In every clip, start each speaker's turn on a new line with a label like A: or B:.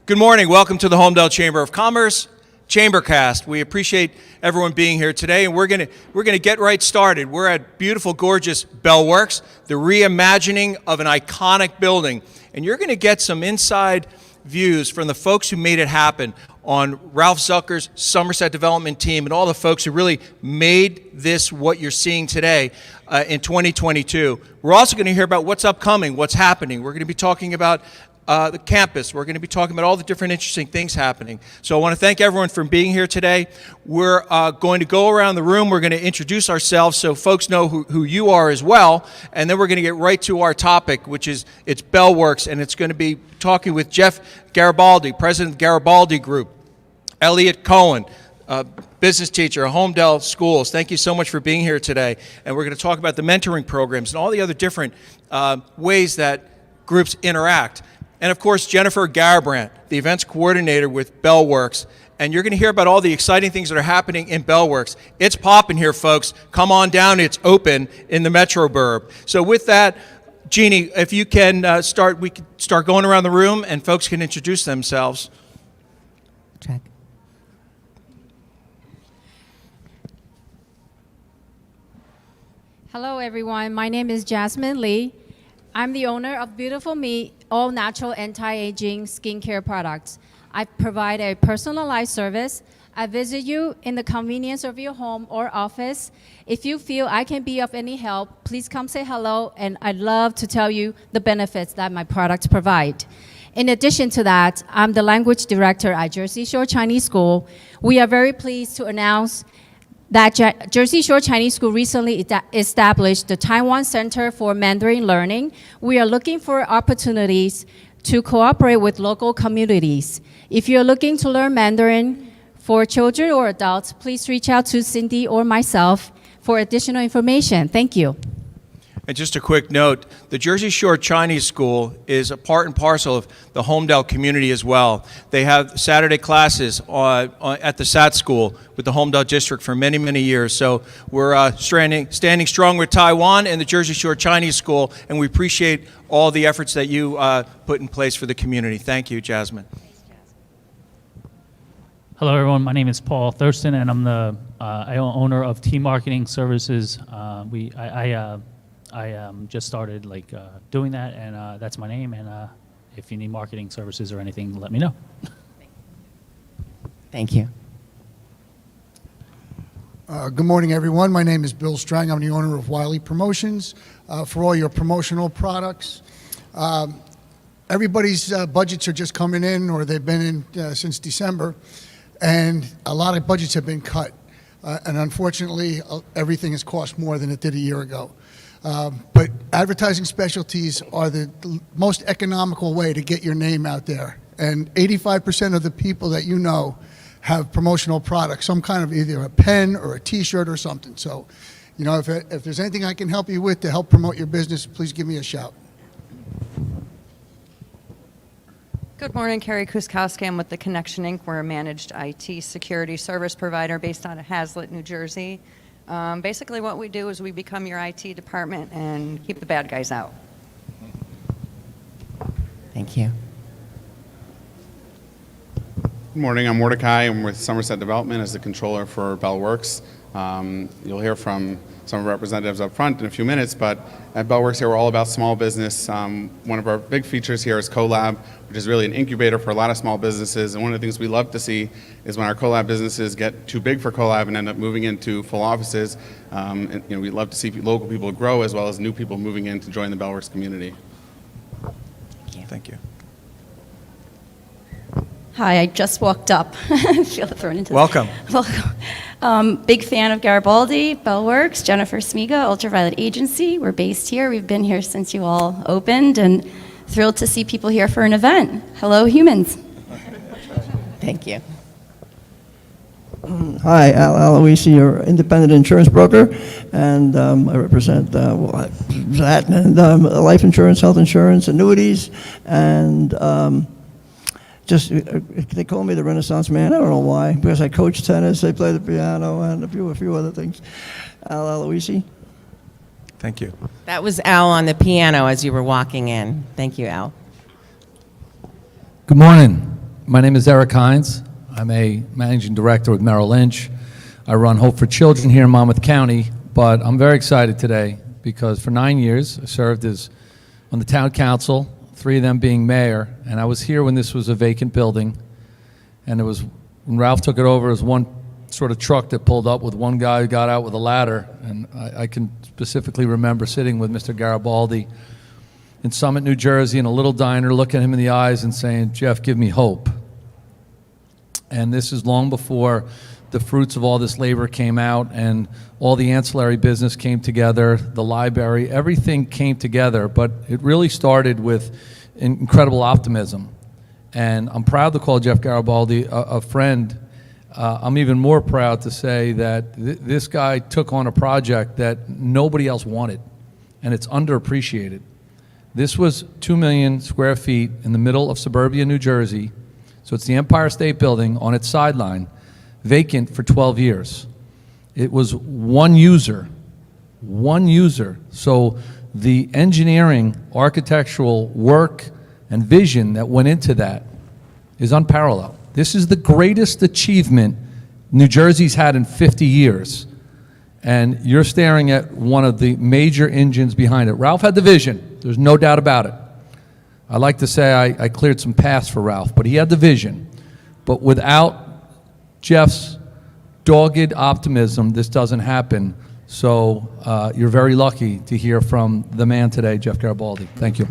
A: Good morning. Welcome to the Holmdel Chamber of Commerce ChamberCast. We appreciate everyone being here today, and we're gonna get right started. We're at beautiful, gorgeous Bell Works, the reimagining of an iconic building, and you're gonna get some inside views from the folks who made it happen on Ralph Zucker's Somerset development team and all the folks who really made this what you're seeing today in 2022. We're also going to hear about what's upcoming, what's happening. We're going to be talking about the campus. We're going to be talking about all the different interesting things happening. So I want to thank everyone for being here today. We're going to go around the room. We're going to introduce ourselves so folks know who you are as well. And then we're going to get right to our topic, which is it's Bell Works, and it's going to be talking with Jeff Garibaldi, president of Garibaldi Group, Elliot Cohen, business teacher at Holmdel Schools. Thank you so much for being here today. And we're going to talk about the mentoring programs and all the other different ways that groups interact. And of course, Jennifer Garrabrant, the events coordinator with Bell Works. And you're going to hear about all the exciting things that are happening in Bell Works. It's popping here, folks. Come on down. It's open in the Metro Burb. So with that, Jeannie, if you can we can start going around the room and folks can introduce themselves.
B: Check.
C: Hello, everyone. My name is Jasmine Lee. I'm the owner of Beautiful Me, all natural anti-aging skincare products. I provide a personalized service. I visit you in the convenience of your home or office. If you feel I can be of any help, please come say hello, and I'd love to tell you the benefits that my products provide. In addition to that, I'm the language director at Jersey Shore Chinese School. We are very pleased to announce that Jersey Shore Chinese School recently established the Taiwan Center for Mandarin Learning. We are looking for opportunities to cooperate with local communities. If you're looking to learn Mandarin for children or adults, please reach out to Cindy or myself for additional information. Thank you.
A: And just a quick note, the Jersey Shore Chinese School is a part and parcel of the Holmdel community as well. They have Saturday classes at the SAT School with the Holmdel District for many, many years. So we're standing strong with Taiwan and the Jersey Shore Chinese School, and we appreciate all the efforts that you put in place for the community. Thank you, Jasmine.
D: Hello, everyone. My name is Paul Thurston, and I'm the owner of Team Marketing Services. I just started doing that, and that's my name. And if you need marketing services or anything, let me know.
B: Thank you.
E: Good morning, everyone. My name is Bill Strang. I'm the owner of Wiley Promotions for all your promotional products. Everybody's budgets are just coming in, or they've been in since December, and a lot of budgets have been cut. And unfortunately, everything has cost more than it did a year ago. But advertising specialties are the most economical way to get your name out there. And 85% of the people that you know have promotional products, some kind of either a pen or a T-shirt or something. So, you know, if there's anything I can help you with to help promote your business, please give me a shout.
F: Good morning, Carrie Kuskowski. I'm with the Connection Inc. We're a managed IT security service provider based out of Hazlitt, New Jersey. Basically what we do is we become your IT department and keep the bad guys out.
B: Thank you.
G: Good morning, I'm Mordecai. I'm with Somerset Development as the controller for Bell Works. You'll hear from some representatives up front in a few minutes, but at Bell Works here, we're all about small business. One of our big features here is CoLab, which is really an incubator for a lot of small businesses. And one of the things we love to see is when our CoLab businesses get too big for CoLab and end up moving into full offices. And, you know, we love to see local people grow as well as new people moving in to join the Bell Works community.
A: Thank you.
H: Hi, I just walked up. I feel thrown into
A: Welcome.
H: Welcome. Big fan of Garibaldi, Bell Works, Jennifer Smiga, Ultraviolet Agency. We're based here. We've been here since you all opened, and thrilled to see people here for an event. Hello, humans.
B: Thank you.
I: Hi, Al Aloisi, your independent insurance broker, and I represent that and life insurance, health insurance, annuities, and they call me the Renaissance man. I don't know why, because I coach tennis, I play the piano, and a few other things. Al Aloisi.
A: Thank you.
B: That was Al on the piano as you were walking in. Thank you, Al.
J: Good morning. My name is Eric Hines. I'm a managing director with Merrill Lynch. I run Hope for Children here in Monmouth County, but I'm very excited today because for 9 years I served as on the town council, 3 of them being mayor, and I was here when this was a vacant building, and it was, when Ralph took it over, it was one sort of truck that pulled up with one guy who got out with a ladder, and I can specifically remember sitting with Mr. Garibaldi in Summit, New Jersey, in a little diner, looking him in the eyes and saying, "Jeff, give me hope." And this is long before the fruits of all this labor came out and all the ancillary business came together, the library, everything came together, but it really started with incredible optimism. And I'm proud to call Jeff Garibaldi a friend. I'm even more proud to say that this guy took on a project that nobody else wanted, and it's underappreciated. This was 2 million square feet in the middle of suburbia, New Jersey. So it's the Empire State Building on its sideline, vacant for 12 years. It was one user. So the engineering, architectural work, and vision that went into that is unparalleled. This is the greatest achievement New Jersey's had in 50 years. And you're staring at one of the major engines behind it. Ralph had the vision, there's no doubt about it. I like to say I cleared some paths for Ralph, but he had the vision. But without Jeff's dogged optimism, this doesn't happen. So you're very lucky to hear from the man today, Jeff Garibaldi. Thank you.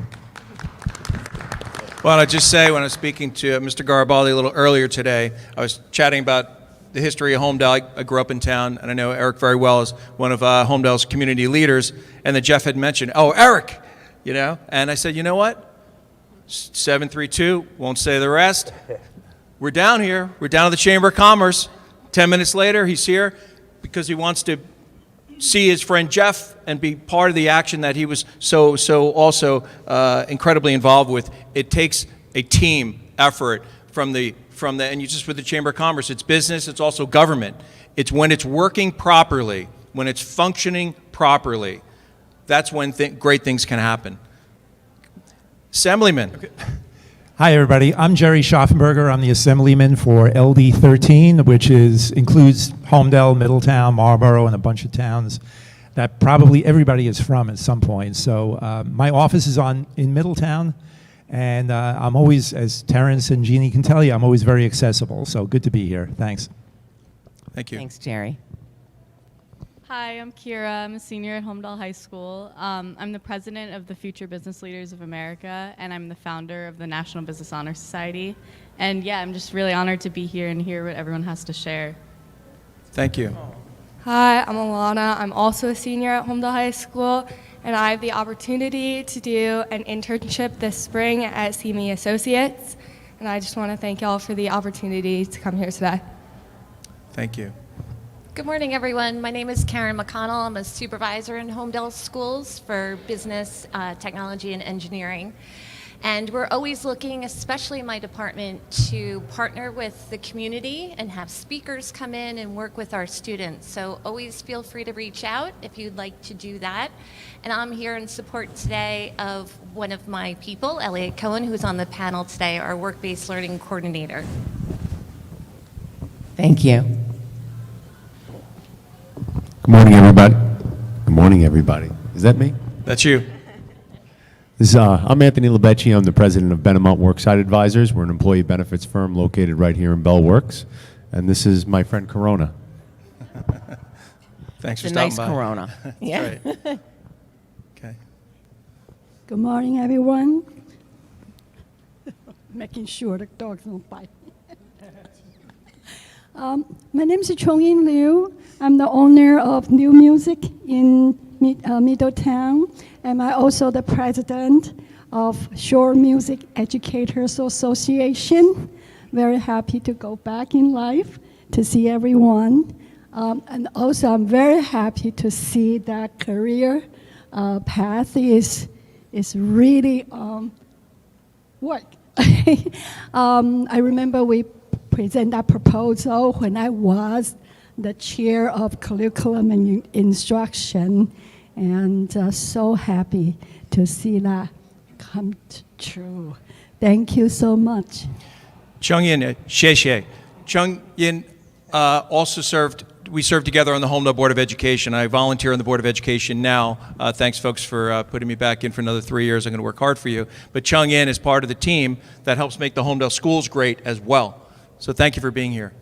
A: Well, I just say, when I was speaking to Mr. Garibaldi a little earlier today, I was chatting about the history of Holmdel. I grew up in town, and I know Eric very well as one of Holmdel's community leaders, and that Jeff had mentioned, "Oh, Eric," you know? And I said, you know what? 732, won't say the rest. We're down here. We're down at the Chamber of Commerce. 10 minutes later, he's here because he wants to see his friend Jeff and be part of the action that he was so also incredibly involved with. It takes a team effort from the and you just with the Chamber of Commerce, it's business, it's also government. It's when it's working properly, when it's functioning properly, that's when great things can happen. Assemblyman.
K: Okay. Hi, everybody. I'm Jerry Schaffenberger. I'm the Assemblyman for LD 13, which includes Holmdel, Middletown, Marlborough, and a bunch of towns that probably everybody is from at some point. So my office is in Middletown, and I'm always, as Terrence and Jeannie can tell you, I'm always very accessible. So good to be here. Thanks.
A: Thank you.
B: Thanks, Jerry.
L: Hi, I'm Kira. I'm a senior at Holmdel High School. I'm the president of the Future Business Leaders of America, and I'm the founder of the National Business Honor Society. And yeah, I'm just really honored to be here and hear what everyone has to share.
A: Thank you.
M: Hi, I'm Alana. I'm also a senior at Holmdel High School, and I have the opportunity to do an internship this spring at CME Associates. And I just want to thank y'all for the opportunity to come here today.
A: Thank you.
N: Good morning, everyone. My name is Karen McConnell. I'm a supervisor in Holmdel Schools for business, technology, and engineering. And we're always looking, especially in my department, to partner with the community and have speakers come in and work with our students. So always feel free to reach out if you'd like to do that. And I'm here in support today of one of my people, Elliot Cohen, who's on the panel today, our work-based learning coordinator.
B: Thank you.
O: Good morning, everybody. Good morning, everybody. Is that me?
A: That's you.
O: I'm Anthony Lebecci. I'm the president of Benamont Worksite Advisors. We're an employee benefits firm located right here in Bell Works. And this is my friend Corona.
A: Thanks for
B: It's a
A: stopping
B: nice
A: by.
B: Corona. Yeah.
A: Right. Okay.
P: Good morning, everyone. Making sure the dogs don't bite. My name is Chongyin Liu. I'm the owner of New Music in Middletown, and I'm also the president of Shore Music Educators Association. Very happy to go back in life to see everyone. And also I'm very happy to see that career path is really work. I remember we present that proposal when I was the chair of curriculum and instruction, and so happy to see that come true. Thank you so much.
A: Chung Yin, Xie. Chung Yin we served together on the Holmdel Board of Education. I volunteer on the Board of Education now. Thanks, folks, for putting me back in for another 3 years. I'm going to work hard for you. But Chung Yin is part of the team that helps make the Holmdel schools great as well. So thank you for being here.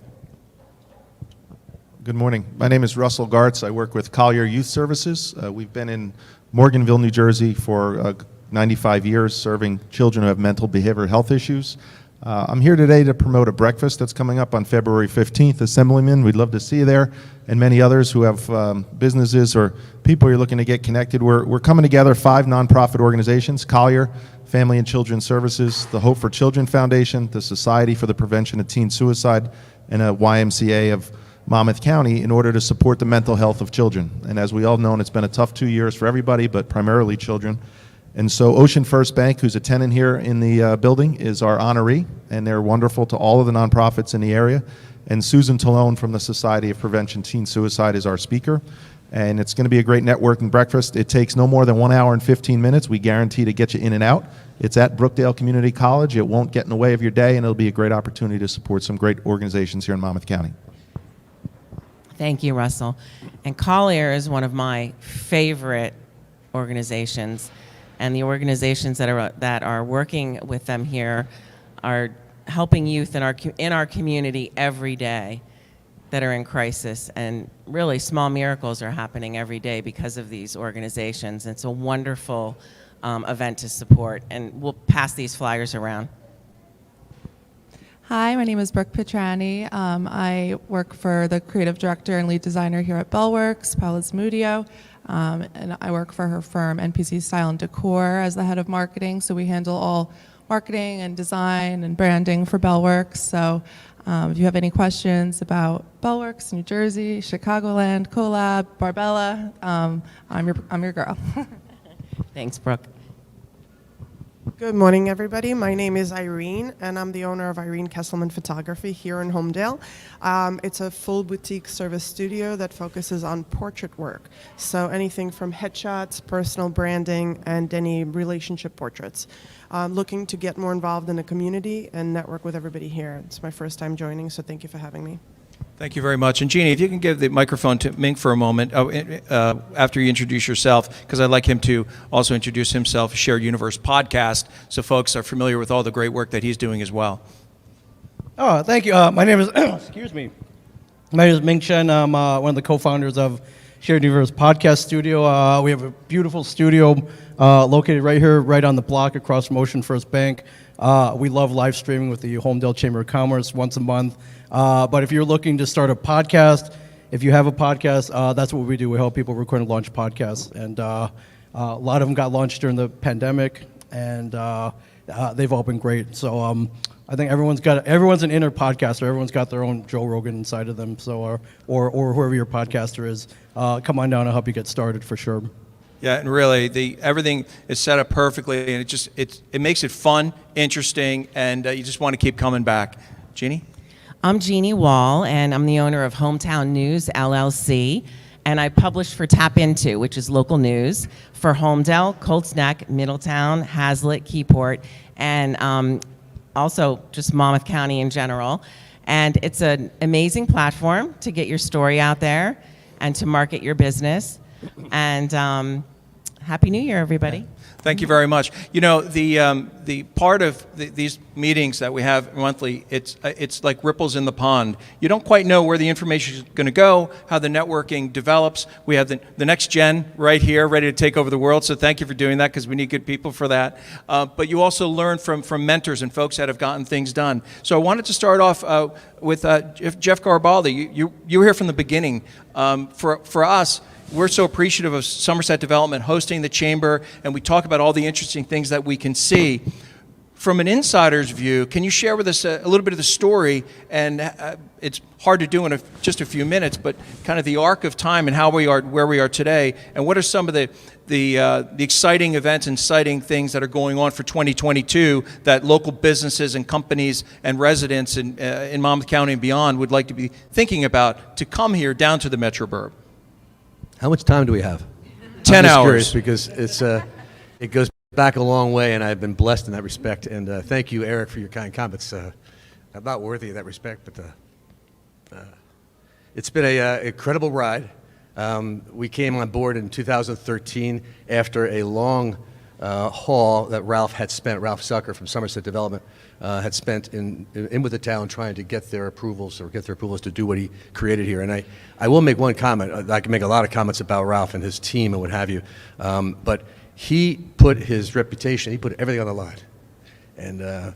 Q: Good morning. My name is Russell Gartz. I work with Collier Youth Services. We've been in Morganville, New Jersey for 95 years, serving children who have mental behavioral health issues. I'm here today to promote a breakfast that's coming up on February 15th. Assemblyman, we'd love to see you there, and many others who have businesses or people you're looking to get connected. We're coming together, 5 nonprofit organizations: Collier, Family and Children's Services, the Hope for Children Foundation, the Society for the Prevention of Teen Suicide, and a YMCA of Monmouth County, in order to support the mental health of children. And as we all know, it's been a tough 2 years for everybody, but primarily children. And so Ocean First Bank, who's a tenant here in the building, is our honoree, and they're wonderful to all of the nonprofits in the area. And Susan Talone from the Society of Prevention Teen Suicide is our speaker. And it's going to be a great networking breakfast. It takes no more than 1 hour and 15 minutes. We guarantee to get you in and out. It's at Brookdale Community College. It won't get in the way of your day, and it'll be a great opportunity to support some great organizations here in Monmouth County.
B: Thank you, Russell. And Collier is one of my favorite organizations, and the organizations that are working with them here are helping youth in our community every day that are in crisis. And really, small miracles are happening every day because of these organizations. It's a wonderful event to support, and we'll pass these flyers around.
R: Hi, my name is Brooke Petrani. I work for the creative director and lead designer here at Bellworks, Paula Zamudio, and I work for her firm, NPC Style and Decor, as the head of marketing. So we handle all marketing and design and branding for Bellworks. So if you have any questions about Bellworks, New Jersey, Chicagoland, Collab, Barbella, I'm your girl.
B: Thanks, Brooke.
S: Good morning, everybody. My name is Irene, and I'm the owner of Irene Kesselman Photography here in Holmdel. It's a full boutique service studio that focuses on portrait work. So anything from headshots, personal branding, and any relationship portraits. Looking to get more involved in the community and network with everybody here. It's my first time joining, so thank you for having me.
A: Thank you very much. And Jeannie, if you can give the microphone to Mink for a moment after you introduce yourself, because I'd like him to also introduce himself, Shared Universe podcast, so folks are familiar with all the great work that he's doing as well.
T: Oh, thank you. My name is, excuse me. My name is Ming Chen. I'm one of the co-founders of Shared Universe podcast studio. We have a beautiful studio located right here, right on the block across from Ocean First Bank. We love live streaming with the Holmdel Chamber of Commerce once a month. But if you're looking to start a podcast, if you have a podcast, that's what we do. We help people record and launch podcasts. And a lot of them got launched during the pandemic, and they've all been great. So I think everyone's an inner podcaster. Everyone's got their own Joe Rogan inside of them. So or whoever your podcaster is, come on down and help you get started for sure.
A: Yeah, and really, everything is set up perfectly, and it makes it fun, interesting, and you just want to keep coming back. Jeannie?
B: I'm Jeannie Wall, and I'm the owner of Hometown News, LLC, and I publish for Tap Into, which is local news, for Holmdel, Colts Neck, Middletown, Hazlitt, Keyport, and also just Monmouth County in general. And it's an amazing platform to get your story out there and to market your business. And Happy New Year, everybody.
A: Thank you very much. You know, the part of these meetings that we have monthly, it's like ripples in the pond. You don't quite know where the information is going to go, how the networking develops. We have the next gen right here, ready to take over the world. So thank you for doing that, because we need good people for that. But you also learn from mentors and folks that have gotten things done. So I wanted to start off with Jeff Garibaldi. You were here from the beginning. For us, we're so appreciative of Somerset Development hosting the chamber, and we talk about all the interesting things that we can see. From an insider's view, can you share with us a little bit of the story? And it's hard to do in just a few minutes, but kind of the arc of time and how we are where we are today, and what are some of the exciting events and exciting things that are going on for 2022 that local businesses and companies and residents in Monmouth County and beyond would like to be thinking about to come here down to the Metro Burb?
U: How much time do we have?
A: 10
U: I'm just
A: hours.
U: Curious because it goes back a long way, and I've been blessed in that respect. And thank you, Eric, for your kind comments. I'm not worthy of that respect, but it's been an incredible ride. We came on board in 2013 after a long haul that Ralph Zucker from Somerset Development had spent in with the town trying to get their approvals to do what he created here. And I will make one comment. I can make a lot of comments about Ralph and his team and what have you, but he put his reputation, he put everything on the line, and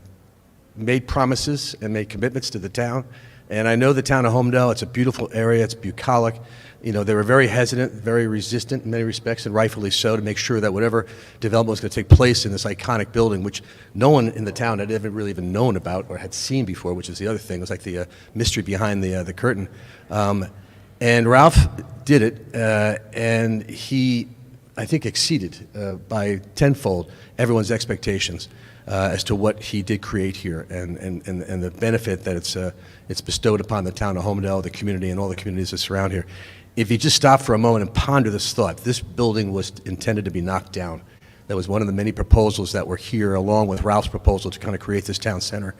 U: made promises and made commitments to the town. And I know the town of Holmdel, it's a beautiful area, it's bucolic. You know, they were very hesitant, very resistant in many respects, and rightfully so, to make sure that whatever development was going to take place in this iconic building, which no one in the town had ever really even known about or had seen before, which is the other thing. It was like the mystery behind the curtain. And Ralph did it, and he, I think, exceeded by tenfold everyone's expectations as to what he did create here, and the benefit that it's bestowed upon the town of Holmdel, the community, and all the communities that surround here. If you just stop for a moment and ponder this thought, this building was intended to be knocked down. That was one of the many proposals that were here, along with Ralph's proposal to kind of create this town center.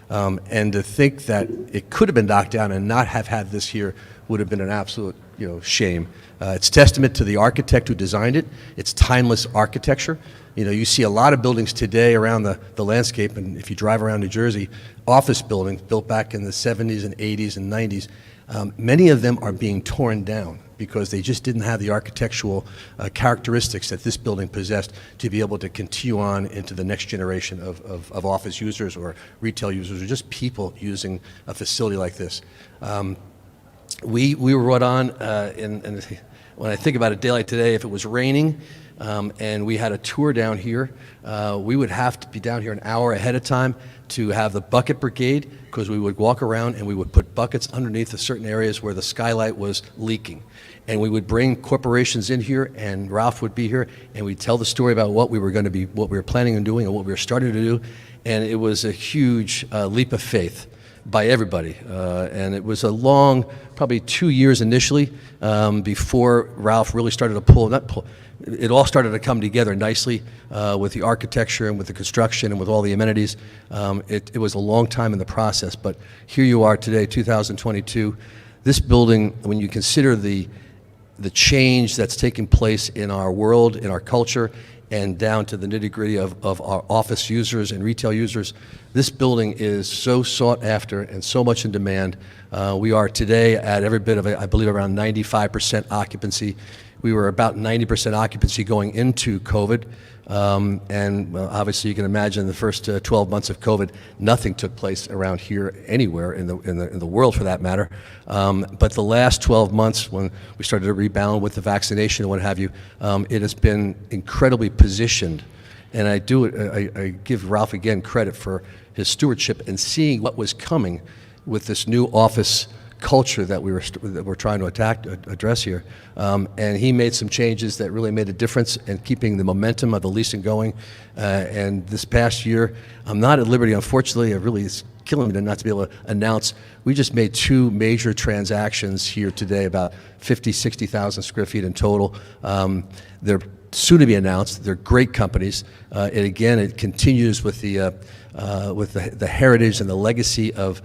U: And to think that it could have been knocked down and not have had this here would have been an absolute, shame. It's testament to the architect who designed it. It's timeless architecture. You see a lot of buildings today around the landscape, and if you drive around New Jersey, office buildings built back in the 70s and 80s and 90s, many of them are being torn down because they just didn't have the architectural characteristics that this building possessed to be able to continue on into the next generation of office users or retail users or just people using a facility like this. We were brought on, and when I think about a day like today, if it was raining and we had a tour down here, we would have to be down here an hour ahead of time to have the bucket brigade, because we would walk around and we would put buckets underneath the certain areas where the skylight was leaking. And we would bring corporations in here, and Ralph would be here, and we'd tell the story about what we were going to be, what we were planning on doing and what we were starting to do. And it was a huge leap of faith by everybody. And it was a long, probably 2 years initially, before Ralph really started to it all started to come together nicely with the architecture and with the construction and with all the amenities. It was a long time in the process, but here you are today, 2022. This building, when you consider the change that's taken place in our world, in our culture, and down to the nitty-gritty of our office users and retail users, this building is so sought after and so much in demand. We are today at every bit of, I believe, around 95% occupancy. We were about 90% occupancy going into COVID. And well, obviously you can imagine the first 12 months of COVID, nothing took place around here anywhere in the world for that matter. But the last 12 months, when we started to rebound with the vaccination and what have you, it has been incredibly positioned. And I give Ralph again credit for his stewardship and seeing what was coming with this new office culture that we're trying to address here. And he made some changes that really made a difference in keeping the momentum of the leasing going. And this past year, I'm not at liberty, unfortunately. It really is killing me not to be able to announce. We just made 2 major transactions here today, about 50, 60,000 square feet in total. They're soon to be announced. They're great companies. And again, it continues with the heritage and the legacy of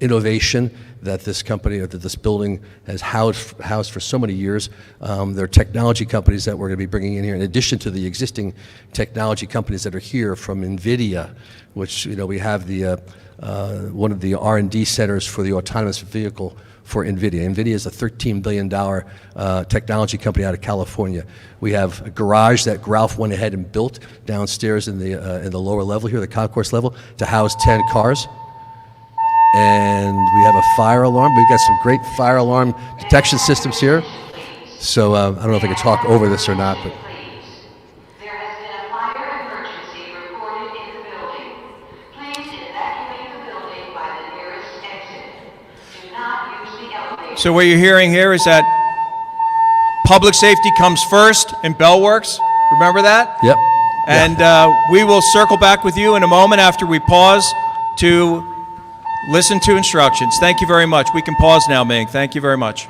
U: innovation that this company, or that this building has housed for so many years. There are technology companies that we're going to be bringing in here, in addition to the existing technology companies that are here, from NVIDIA, which we have the one of the R&D centers for the autonomous vehicle for NVIDIA. NVIDIA is a $13 billion technology company out of California. We have a garage that Ralph went ahead and built downstairs in the lower level here, the concourse level, to house 10 cars. And we have a fire alarm. We've got some great fire alarm detection systems here. So I don't know if I can talk over this or not, but.
A: So what you're hearing here is that public safety comes first in Bellworks. Remember that?
U: Yep.
A: And we will circle back with you in a moment after we pause to listen to instructions. Thank you very much. We can pause now, Ming. Thank you very much.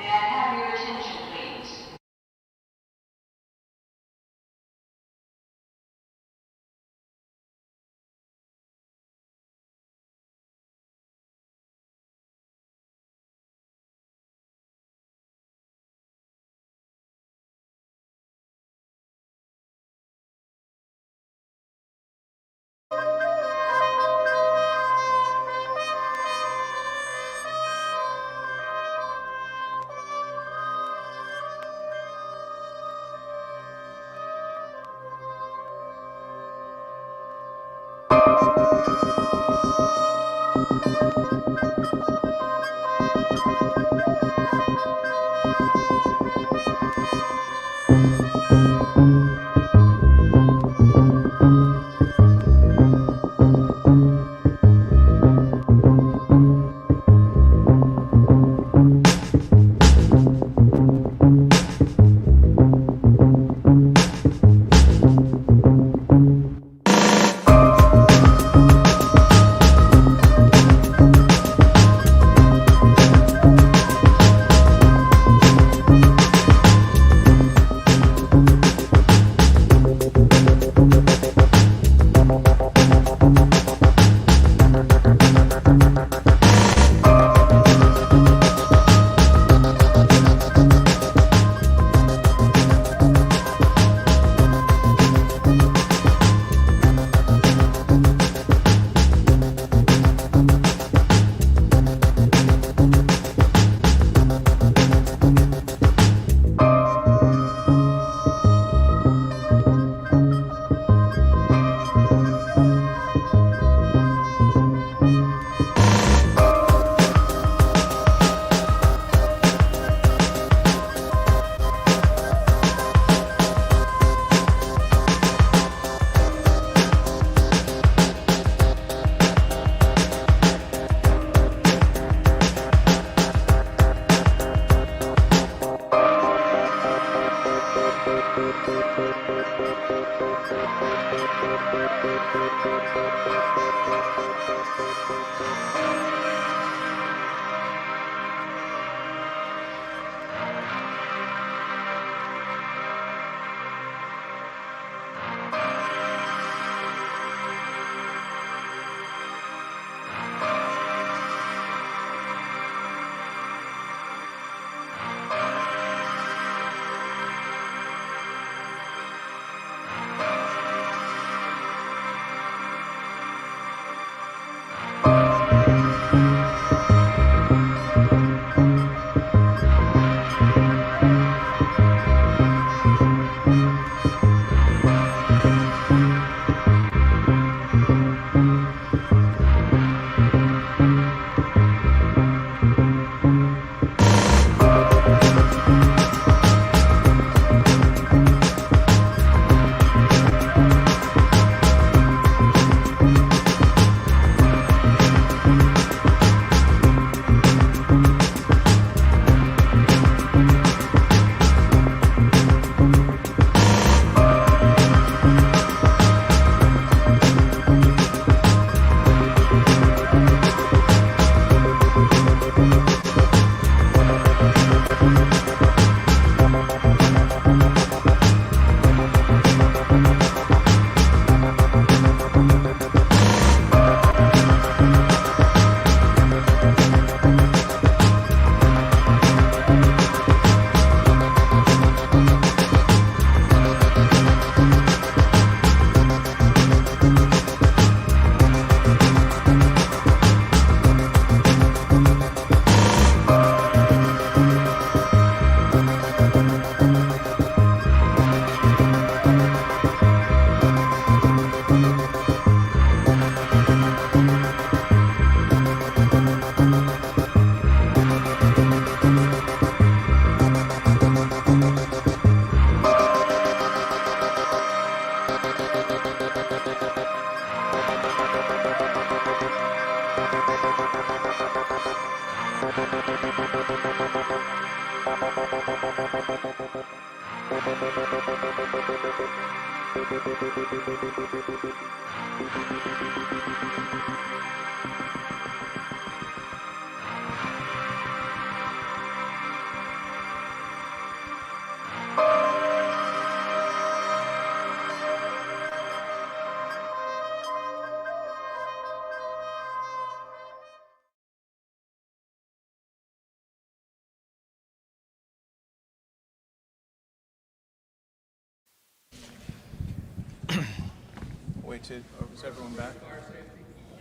A: Wait till, is everyone back?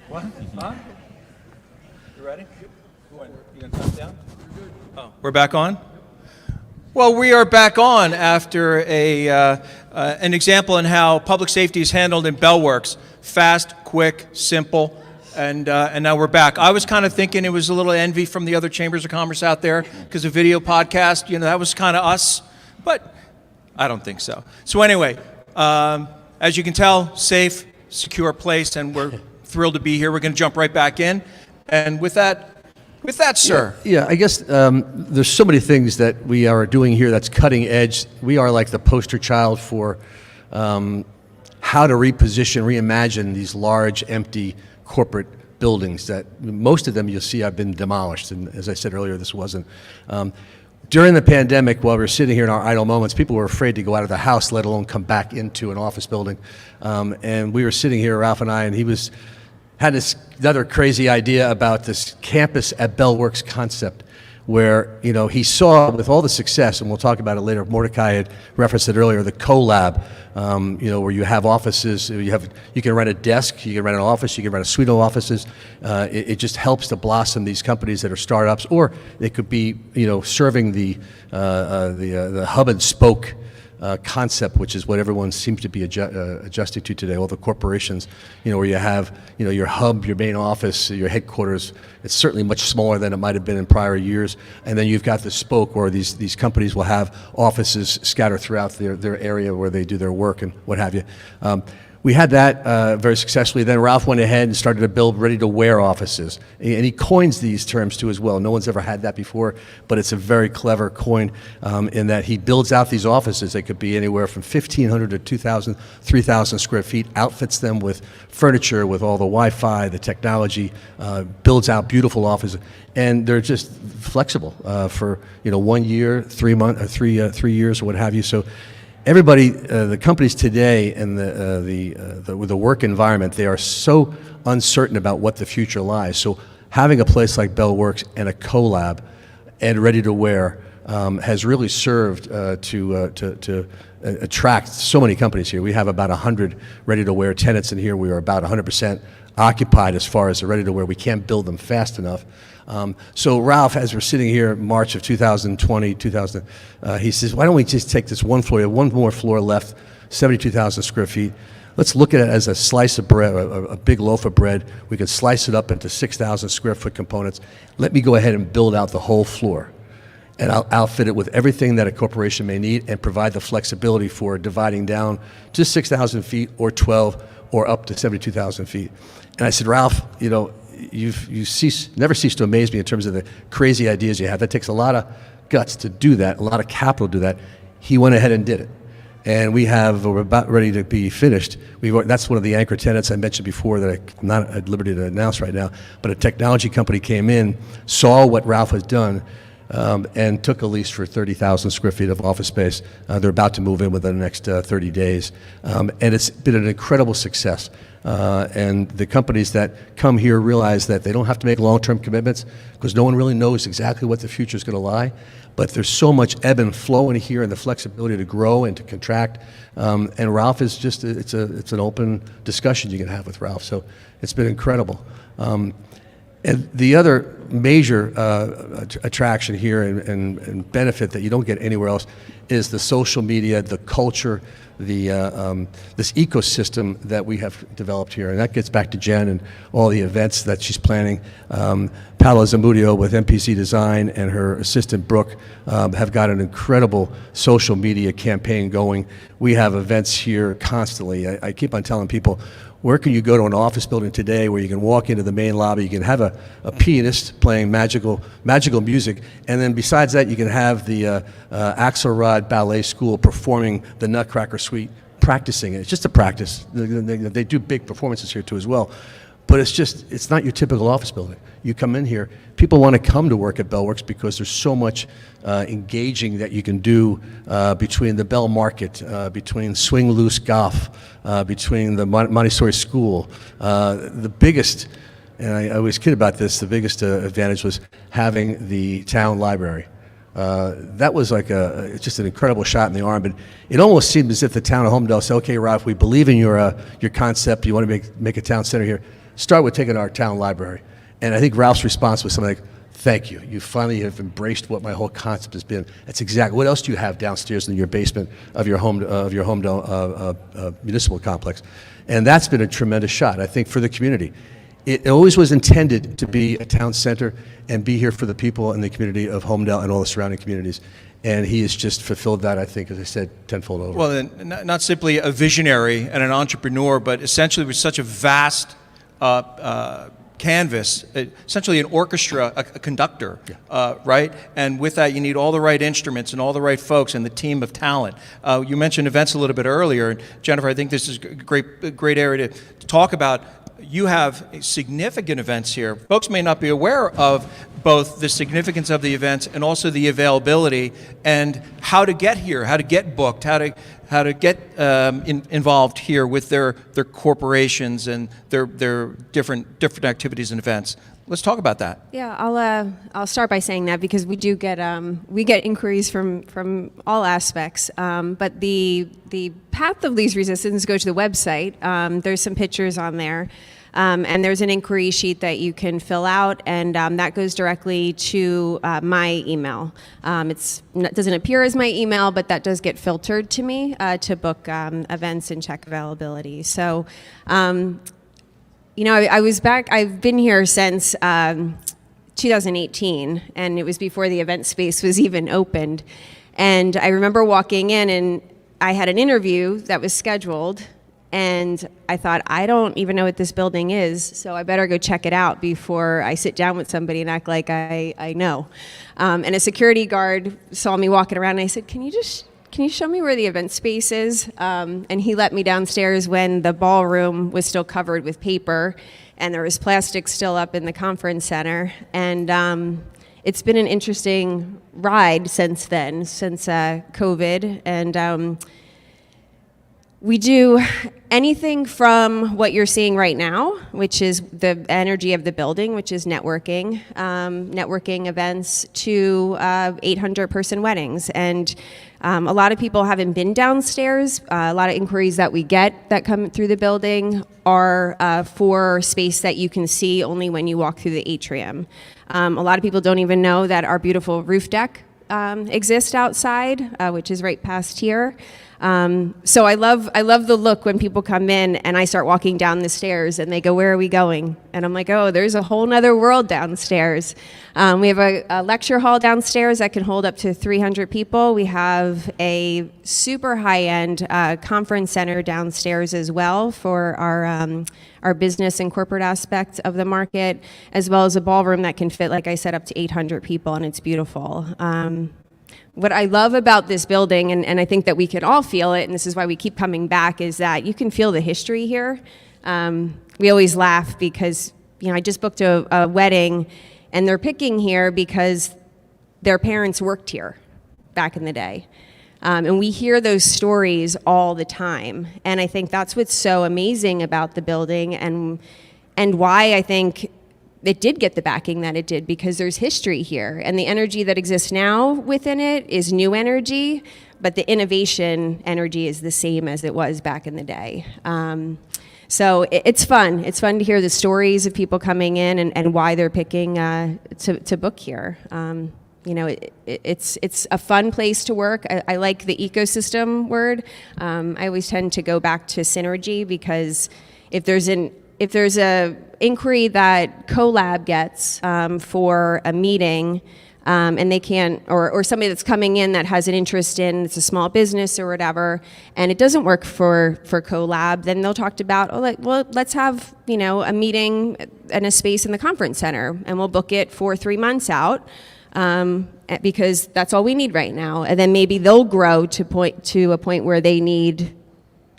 A: What? Huh? You ready? When? You gonna touch down? Oh, we're back on? Well, we are back on after an example in how public safety is handled in Bellworks. Fast, quick, simple, and now we're back. I was kind of thinking it was a little envy from the other chambers of commerce out there because a video podcast, that was kind of us, but I don't think so. So anyway, as you can tell, safe, secure place, and we're thrilled to be here. We're going to jump right back in, and with that, sir.
U: Yeah, I guess there's so many things that we are doing here that's cutting edge. We are like the poster child for how to reposition, reimagine these large, empty corporate buildings that most of them you'll see have been demolished. And as I said earlier, this wasn't. During the pandemic, while we were sitting here in our idle moments, people were afraid to go out of the house, let alone come back into an office building. And we were sitting here, Ralph and I, and he had this another crazy idea about this campus at Bellworks concept, where he saw with all the success, and we'll talk about it later. Mordecai had referenced it earlier, the collab, where you have offices, you can rent a desk, you can rent an office, you can rent a suite of offices. It just helps to blossom these companies that are startups, or they could be serving the hub and spoke concept, which is what everyone seems to be adjusting to today. All the corporations, where you have, your hub, your main office, your headquarters. It's certainly much smaller than it might have been in prior years. And then you've got the spoke, where these companies will have offices scattered throughout their area where they do their work and what have you. We had that very successfully. Then Ralph went ahead and started to build ready-to-wear offices. And he coins these terms too as well. No one's ever had that before, but it's a very clever coin in that he builds out these offices. They could be anywhere from 1,500 to 2,000, 3,000 square feet, outfits them with furniture, with all the Wi-Fi, the technology, builds out beautiful offices. And they're just flexible for 1 year, 3 months, 3 years, or what have you. So everybody, the companies today and the work environment, they are so uncertain about what the future lies. So having a place like Bellworks and a collab and ready to wear has really served to attract so many companies here. We have about 100 ready to wear tenants in here. We are about 100% occupied as far as the ready to wear. We can't build them fast enough. So Ralph, as we're sitting here in March of 2020, he says, why don't we just take this one floor, we have one more floor left, 72,000 square feet. Let's look at it as a slice of bread, a big loaf of bread. We can slice it up into 6,000 square foot components. Let me go ahead and build out the whole floor. And I'll outfit it with everything that a corporation may need and provide the flexibility for dividing down to 6,000 feet or 12 or up to 72,000 feet. And I said, Ralph, you never cease to amaze me in terms of the crazy ideas you have. That takes a lot of guts to do that, a lot of capital to do that. He went ahead and did it. And we're about ready to be finished. That's one of the anchor tenants I mentioned before that I'm not at liberty to announce right now. But a technology company came in, saw what Ralph has done, and took a lease for 30,000 square feet of office space. They're about to move in within the next 30 days. And it's been an incredible success. And the companies that come here realize that they don't have to make long-term commitments because no one really knows exactly what the future is going to lie. But there's so much ebb and flow in here and the flexibility to grow and to contract. And Ralph is just, it's an open discussion you can have with Ralph. So it's been incredible. And the other major attraction here and benefit that you don't get anywhere else is the social media, the culture, this ecosystem that we have developed here. And that gets back to Jen and all the events that she's planning. Paola Zamudio with MPC Design and her assistant Brooke have got an incredible social media campaign going. We have events here constantly. I keep on telling people, Where can you go to an office building today where you can walk into the main lobby, you can have a pianist playing magical music, and then besides that, you can have the Axelrod Ballet School performing the Nutcracker Suite, practicing it. It's just a practice. They do big performances here too as well. But it's not your typical office building. You come in here, people want to come to work at Bellworks because there's so much engaging that you can do between the Bell Market, between Swing Loose Golf, between the Montessori School. The biggest, and I always kid about this, the biggest advantage was having the town library. That was like just an incredible shot in the arm. But it almost seemed as if the town of Holmdel said, okay, Ralph, we believe in your concept. You want to make a town center here. Start with taking our town library. And I think Ralph's response was something like, thank you. You finally have embraced what my whole concept has been. That's exactly, what else do you have downstairs in your basement of your Holmdel municipal complex? And that's been a tremendous shot, I think, for the community. It always was intended to be a town center and be here for the people in the community of Holmdel and all the surrounding communities. And he has just fulfilled that, I think, as I said, tenfold over.
A: Well, then, not simply a visionary and an entrepreneur, but essentially with such a vast canvas, essentially an orchestra, a conductor, right? And with that, you need all the right instruments and all the right folks and the team of talent. You mentioned events a little bit earlier, and Jennifer, I think this is a great area to talk about. You have significant events here. Folks may not be aware of both the significance of the events and also the availability and how to get here, how to get booked, how to get involved here with their corporations and their different activities and events. Let's talk about that.
C: Yeah, I'll start by saying that because we do get inquiries from all aspects. But the path of least resistance, go to the website. There's some pictures on there. And there's an inquiry sheet that you can fill out, and that goes directly to my email. It doesn't appear as my email, but that does get filtered to me to book events and check availability. So, I was back, I've been here since 2018, and it was before the event space was even opened. And I remember walking in, and I had an interview that was scheduled. And I thought, I don't even know what this building is, so I better go check it out before I sit down with somebody and act like I know. And a security guard saw me walking around, and I said, can you show me where the event space is? And he let me downstairs when the ballroom was still covered with paper, and there was plastic still up in the conference center. And it's been an interesting ride since then, since COVID. And we do anything from what you're seeing right now, which is the energy of the building, which is networking events, to 800-person weddings. And a lot of people haven't been downstairs. A lot of inquiries that we get that come through the building are for space that you can see only when you walk through the atrium. A lot of people don't even know that our beautiful roof deck exists outside, which is right past here. So I love the look when people come in and I start walking down the stairs and they go, where are we going? And I'm like, oh, there's a whole nother world downstairs. We have a lecture hall downstairs that can hold up to 300 people. We have a super high-end conference center downstairs as well for our business and corporate aspect of the market, as well as a ballroom that can fit, like I said, up to 800 people, and it's beautiful. What I love about this building, and I think that we can all feel it, and this is why we keep coming back, is that you can feel the history here. We always laugh because, I just booked a wedding, and they're picking here because their parents worked here back in the day. And we hear those stories all the time. And I think that's what's so amazing about the building and why I think it did get the backing that it did, because there's history here, and the energy that exists now within it is new energy, but the innovation energy is the same as it was back in the day. So it's fun. It's fun to hear the stories of people coming in and why they're picking to book here. It's a fun place to work. I like the ecosystem word. I always tend to go back to synergy, because if there's a inquiry that CoLab gets for a meeting, and they can't, or somebody that's coming in that has an interest in, it's a small business or whatever, and it doesn't work for collab, then they'll talk about, well, let's have, a meeting in a space in the conference center, and we'll book it for 3 months out, because that's all we need right now. And then maybe they'll grow to a point where they need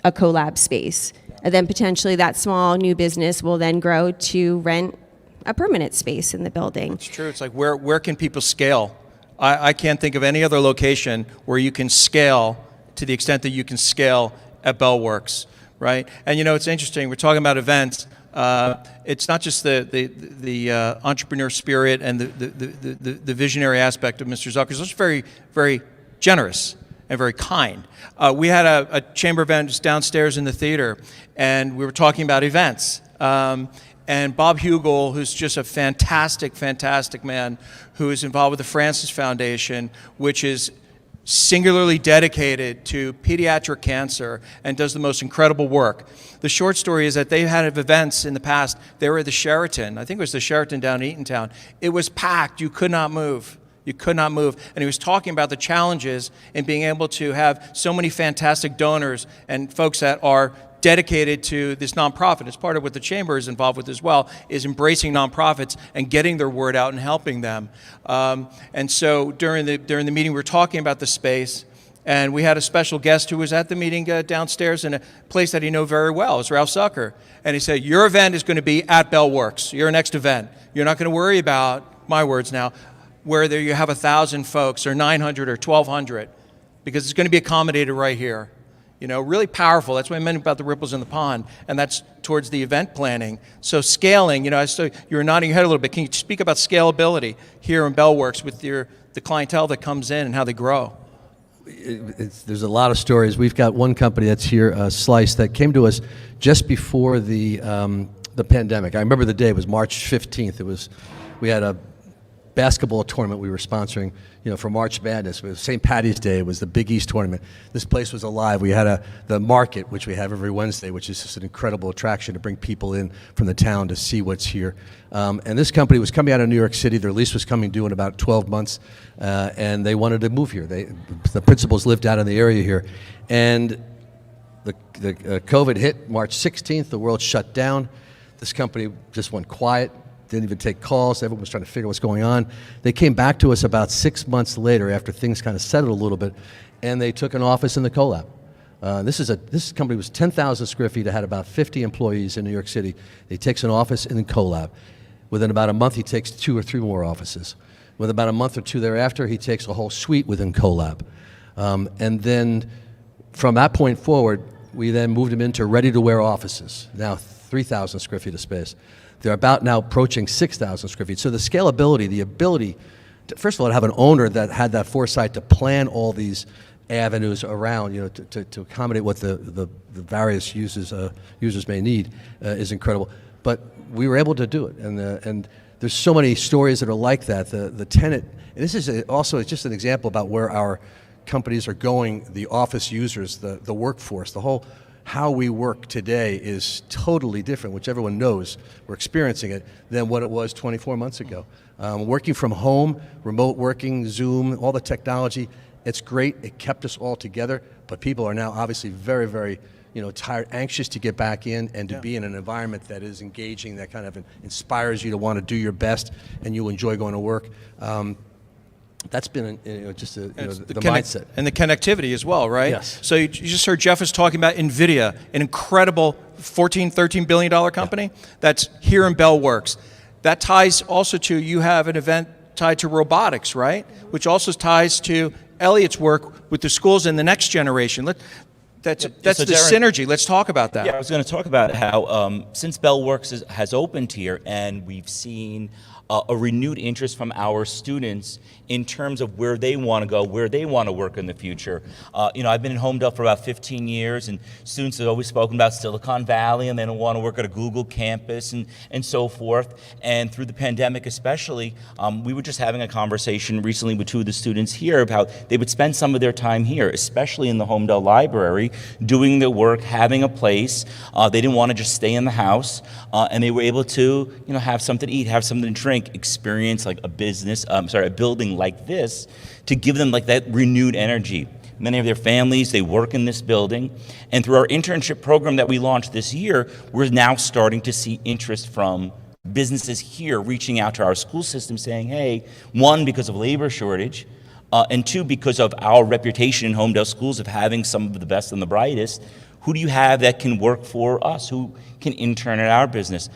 C: a collab space. And then potentially that small new business will then grow to rent a permanent space in the building.
A: It's true. It's like where can people scale? I can't think of any other location where you can scale to the extent that you can scale at Bellworks, right? And it's interesting. We're talking about events. It's not just the entrepreneur spirit and the visionary aspect of Mr. Zucker. It's very, very generous and very kind. We had a chamber event just downstairs in the theater, and we were talking about events. And Bob Hugel, who's just a fantastic, fantastic man, who is involved with the Francis Foundation, which is singularly dedicated to pediatric cancer and does the most incredible work. The short story is that they've had events in the past. They were at the Sheraton. I think it was the Sheraton down in Eatontown. It was packed. You could not move. You could not move. And he was talking about the challenges in being able to have so many fantastic donors and folks that are dedicated to this nonprofit. It's part of what the Chamber is involved with as well, is embracing nonprofits and getting their word out and helping them. And so during the meeting, we were talking about the space, and we had a special guest who was at the meeting downstairs in a place that he knew very well. It was Ralph Zucker. And he said, your event is going to be at Bellworks, your next event. You're not going to worry about, my words now, whether you have 1,000 folks or 900 or 1,200, because it's going to be accommodated right here. Really powerful. That's what I meant about the ripples in the pond, and that's towards the event planning. So scaling, I saw you were nodding your head a little bit. Can you speak about scalability here in Bellworks with the clientele that comes in and how they grow?
U: There's a lot of stories. We've got one company that's here, Slice, that came to us just before the pandemic. I remember the day. It was March 15th. We had a basketball tournament we were sponsoring, for March Madness. It was St. Patty's Day. It was the Big East tournament. This place was alive. We had the market, which we have every Wednesday, which is just an incredible attraction to bring people in from the town to see what's here. And this company was coming out of New York City. Their lease was coming due in about 12 months, and they wanted to move here. The principals lived out in the area here. And the COVID hit March 16th. The world shut down. This company just went quiet. Didn't even take calls. Everyone was trying to figure out what's going on. They came back to us about 6 months later after things kind of settled a little bit, and they took an office in the collab. This company was 10,000 square feet. It had about 50 employees in New York City. He takes an office in the collab. Within about a month, he takes 2 or 3 more offices. Within about a month or 2 thereafter, he takes a whole suite within collab. And then from that point forward, we then moved him into ready-to-wear offices, now 3,000 square feet of space. They're about now approaching 6,000 square feet. So the scalability, the ability, first of all, to have an owner that had that foresight to plan all these avenues around, to accommodate what the various users may need is incredible. But we were able to do it, and there's so many stories that are like that. The tenant, and this is also just an example about where our companies are going. The office users, the workforce, the whole. How we work today is totally different, which everyone knows, we're experiencing it, than what it was 24 months ago. Working from home, remote working, Zoom, all the technology, it's great. It kept us all together, but people are now obviously very, very tired, anxious to get back in and to be in an environment that is engaging, that kind of inspires you to want to do your best and you enjoy going to work. That's been just the mindset.
A: And the connectivity as well, right?
U: Yes.
A: So you just heard Jeff was talking about NVIDIA, an incredible $13 billion company that's here in Bellworks. That ties also to, you have an event tied to robotics, right? Which also ties to Elliot's work with the schools in the next generation. That's the synergy. Let's talk about that.
D: Yeah, I was going to talk about how since Bellworks has opened here, and we've seen a renewed interest from our students in terms of where they want to go, where they want to work in the future. I've been in Holmdel for about 15 years, and students have always spoken about Silicon Valley, and they don't want to work at a Google campus and so forth. And through the pandemic especially, we were just having a conversation recently with 2 of the students here about they would spend some of their time here, especially in the Holmdel Library, doing their work, having a place. They didn't want to just stay in the house, and they were able to, have something to eat, have something to drink, experience like a building like this, to give them like that renewed energy. Many of their families, they work in this building. And through our internship program that we launched this year, we're now starting to see interest from businesses here reaching out to our school system saying, hey, one, because of labor shortage, and two, because of our reputation in Holmdel schools of having some of the best and the brightest, who do you have that can work for us? Who can intern at our business?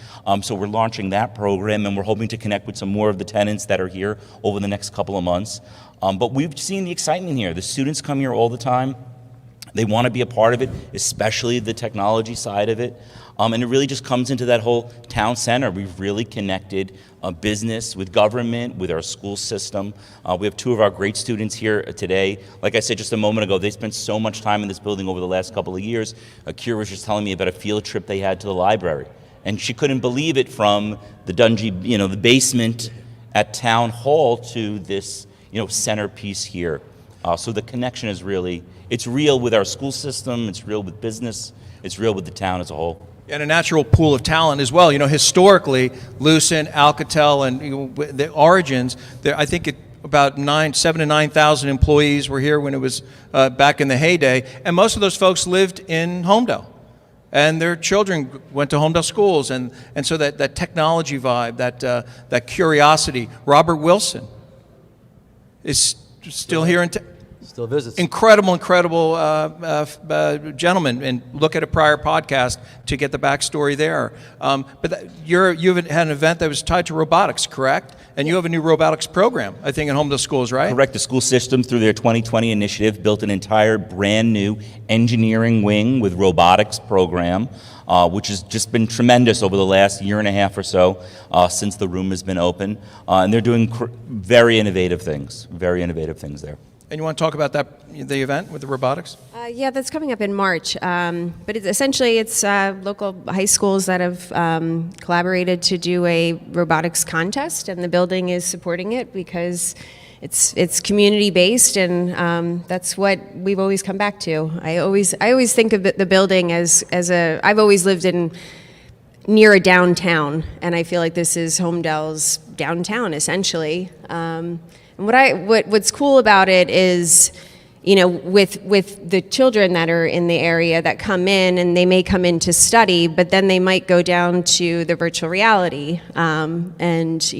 D: So we're launching that program, and we're hoping to connect with some more of the tenants that are here over the next couple of months. But we've seen the excitement here. The students come here all the time. They want to be a part of it, especially the technology side of it. And it really just comes into that whole town center. We've really connected business with government, with our school system. We have two of our great students here today. Like I said just a moment ago, they spent so much time in this building over the last couple of years. Kira was just telling me about a field trip they had to the library. And she couldn't believe it, from the dungy, the basement at Town Hall to this, centerpiece here. So the connection is really, it's real with our school system, it's real with business, it's real with the town as a whole.
A: And a natural pool of talent as well. Historically, Lucent, Alcatel, and the origins, I think about 7,000 to 9,000 employees were here when it was back in the heyday, and most of those folks lived in Holmdel. And their children went to Holmdel schools, and so that technology vibe, that curiosity. Robert Wilson is still here in
U: Still visits.
A: Incredible gentleman, and look at a prior podcast to get the backstory there. But you've had an event that was tied to robotics, correct? And you have a new robotics program, I think, in Holmdel schools, right?
D: Correct. The school system, through their 2020 initiative, built an entire brand new engineering wing with robotics program, which has just been tremendous over the last year and a half or so since the room has been open. And they're doing very innovative things there.
A: And you want to talk about the event with the robotics?
C: Yeah, that's coming up in March. But it's local high schools that have collaborated to do a robotics contest, and the building is supporting it because it's community based, and that's what we've always come back to. I always think of the building as I've always lived near a downtown, and I feel like this is Holmdel's downtown essentially. And what's cool about it is, with the children that are in the area that come in, and they may come in to study, but then they might go down to the virtual reality and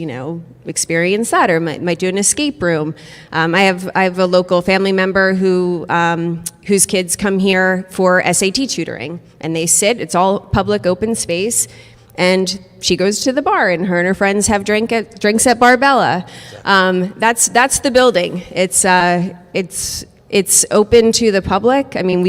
C: experience that, or might do an escape room. I have a local family member whose kids come here for SAT tutoring, and they sit. It's all public, open space. And she goes to the bar, and her friends have drinks at Barbella. That's the building. It's open to the public. I mean,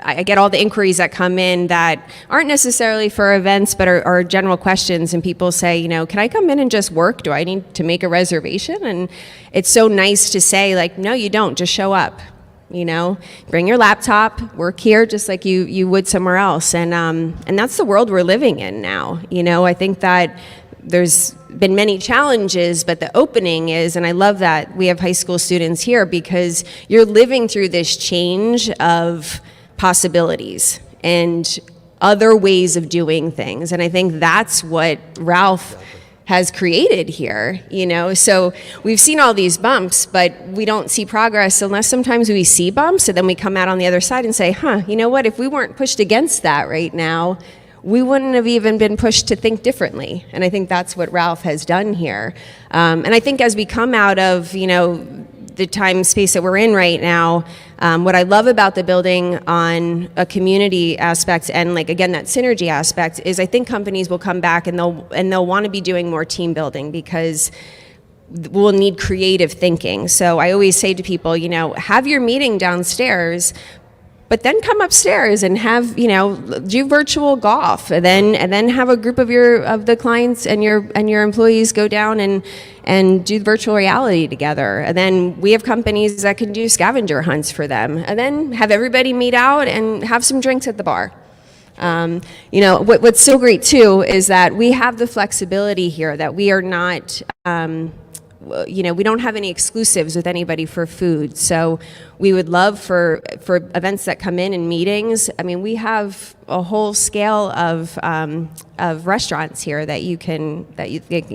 C: I get all the inquiries that come in that aren't necessarily for events, but are general questions. And people say, can I come in and just work? Do I need to make a reservation? And it's so nice to say, like, no, you don't. Just show up. Bring your laptop, work here just like you would somewhere else. And that's the world we're living in now. I think that there's been many challenges, but the opening is, and I love that we have high school students here, because you're living through this change of possibilities and other ways of doing things. And I think that's what Ralph has created here, So we've seen all these bumps, but we don't see progress unless sometimes we see bumps, and then we come out on the other side and say, you know what, if we weren't pushed against that right now, we wouldn't have even been pushed to think differently. And I think that's what Ralph has done here. And I think as we come out of, the time space that we're in right now, what I love about the building on a community aspect and again that synergy aspect is I think companies will come back and they'll want to be doing more team building, because we'll need creative thinking. So I always say to people, have your meeting downstairs, but then come upstairs and have, do virtual golf, and then have a group of the clients and your employees go down and do virtual reality together. And then we have companies that can do scavenger hunts for them, and then have everybody meet out and have some drinks at the bar. What's so great too is that we have the flexibility here, that we are not we don't have any exclusives with anybody for food. So we would love for events that come in and meetings. I mean, we have a whole scale of restaurants here that you can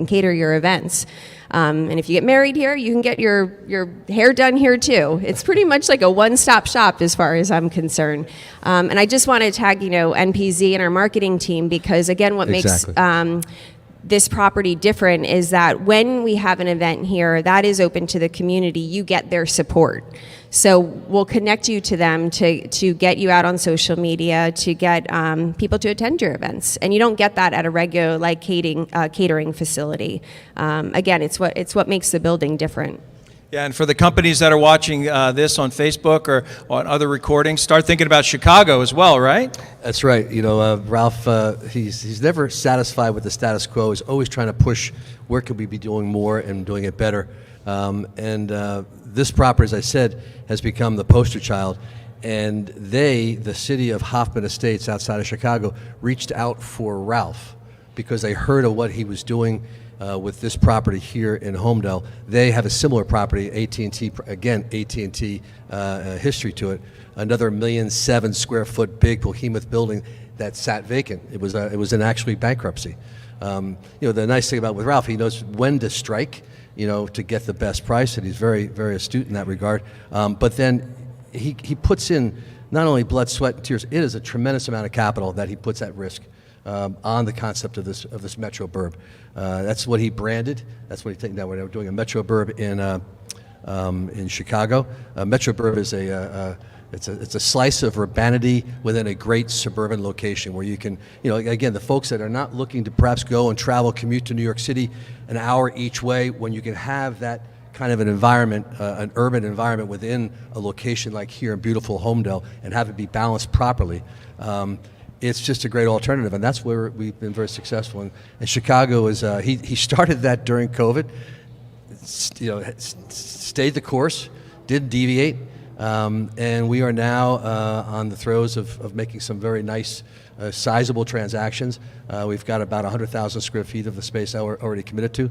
C: cater your events. And if you get married here, you can get your hair done here too. It's pretty much like a one-stop shop as far as I'm concerned. And I just want to tag, NPZ and our marketing team, because again, what makes this property different is that when we have an event here that is open to the community, you get their support. So we'll connect you to them to get you out on social media, to get people to attend your events. And you don't get that at a regular catering facility. Again, it's what makes the building different.
A: Yeah, and for the companies that are watching this on Facebook or on other recordings, start thinking about Chicago as well, right?
U: That's right. Ralph, he's never satisfied with the status quo. He's always trying to push where could we be doing more and doing it better. This property, as I said, has become the poster child. And the city of Hoffman Estates outside of Chicago, reached out for Ralph because they heard of what he was doing with this property here in Holmdel. They have a similar property, AT&T, again, AT&T history to it, another 1.7 million square foot big behemoth building that sat vacant. It was in actually bankruptcy. The nice thing about with Ralph, he knows when to strike, to get the best price, and he's very, very astute in that regard. But then he puts in not only blood, sweat, and tears. It is a tremendous amount of capital that he puts at risk on the concept of this Metro Burb. That's what he branded. That's what he taken down. We're doing a Metro Burb in Chicago. Metro Burb is it's a slice of urbanity within a great suburban location where you can, again, the folks that are not looking to perhaps go and travel, commute to New York City an hour each way, when you can have that kind of an environment, an urban environment within a location like here in beautiful Holmdel, and have it be balanced properly. It's just a great alternative, and that's where we've been very successful. And Chicago is, he started that during COVID, stayed the course, didn't deviate, and we are now on the throes of making some very nice, sizable transactions. We've got about 100,000 square feet of the space that we're already committed to,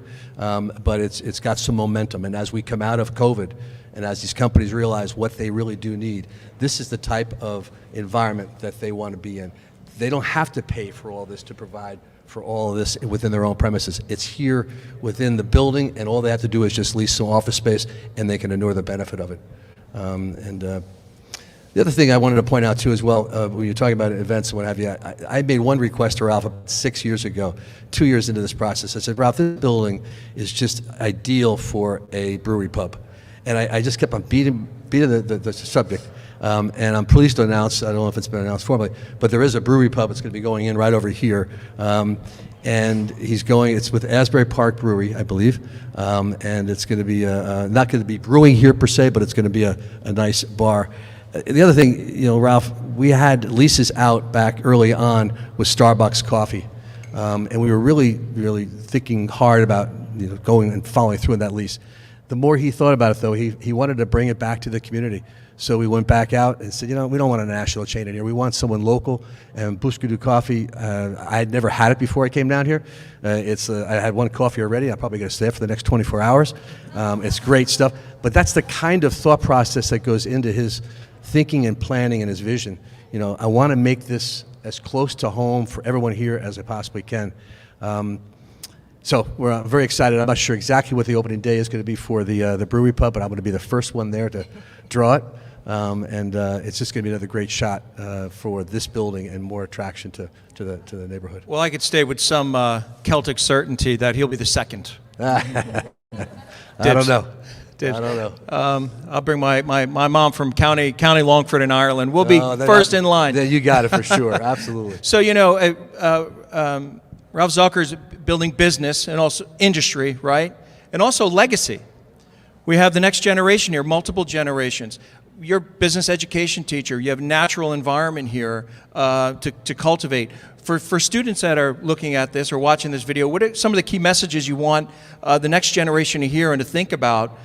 U: but it's got some momentum. And as we come out of COVID, and as these companies realize what they really do need, this is the type of environment that they want to be in. They don't have to pay for all this to provide for all of this within their own premises. It's here within the building, and all they have to do is just lease some office space, and they can enjoy the benefit of it. The other thing I wanted to point out too as well, when you're talking about events and what have you, I made one request to Ralph about 6 years ago, 2 years into this process. I said, Ralph, this building is just ideal for a brewery pub. And I just kept on beating the subject. And I'm pleased to announce, I don't know if it's been announced formally, but there is a brewery pub that's going to be going in right over here. And it's with Asbury Park Brewery, I believe. And it's going to be, not going to be brewing here per se, but it's going to be a nice bar. The other thing, Ralph, we had leases out back early on with Starbucks coffee. And we were really, really thinking hard about going and following through on that lease. The more he thought about it, though, he wanted to bring it back to the community. So we went back out and said, we don't want a national chain in here. We want someone local. And Buskadoo Coffee, I had never had it before I came down here. I had one coffee already. I'm probably going to stay for the next 24 hours. It's great stuff. But that's the kind of thought process that goes into his thinking and planning and his vision. I want to make this as close to home for everyone here as I possibly can. So we're very excited. I'm not sure exactly what the opening day is going to be for the brewery pub, but I'm going to be the first one there to draw it. And it's just going to be another great shot for this building and more attraction to the neighborhood.
A: Well, I could say with some Celtic certainty that he'll be the second.
U: I don't know.
A: Dibs.
U: I don't know.
A: I'll bring my mom from County Longford in Ireland. We'll be first in line.
U: Then you got it for sure. Absolutely.
A: So, Ralph Zucker's building business and also industry, right? And also legacy. We have the next generation here, multiple generations. You're a business education teacher. You have natural environment here to cultivate. For students that are looking at this or watching this video, what are some of the key messages you want the next generation to hear and to think about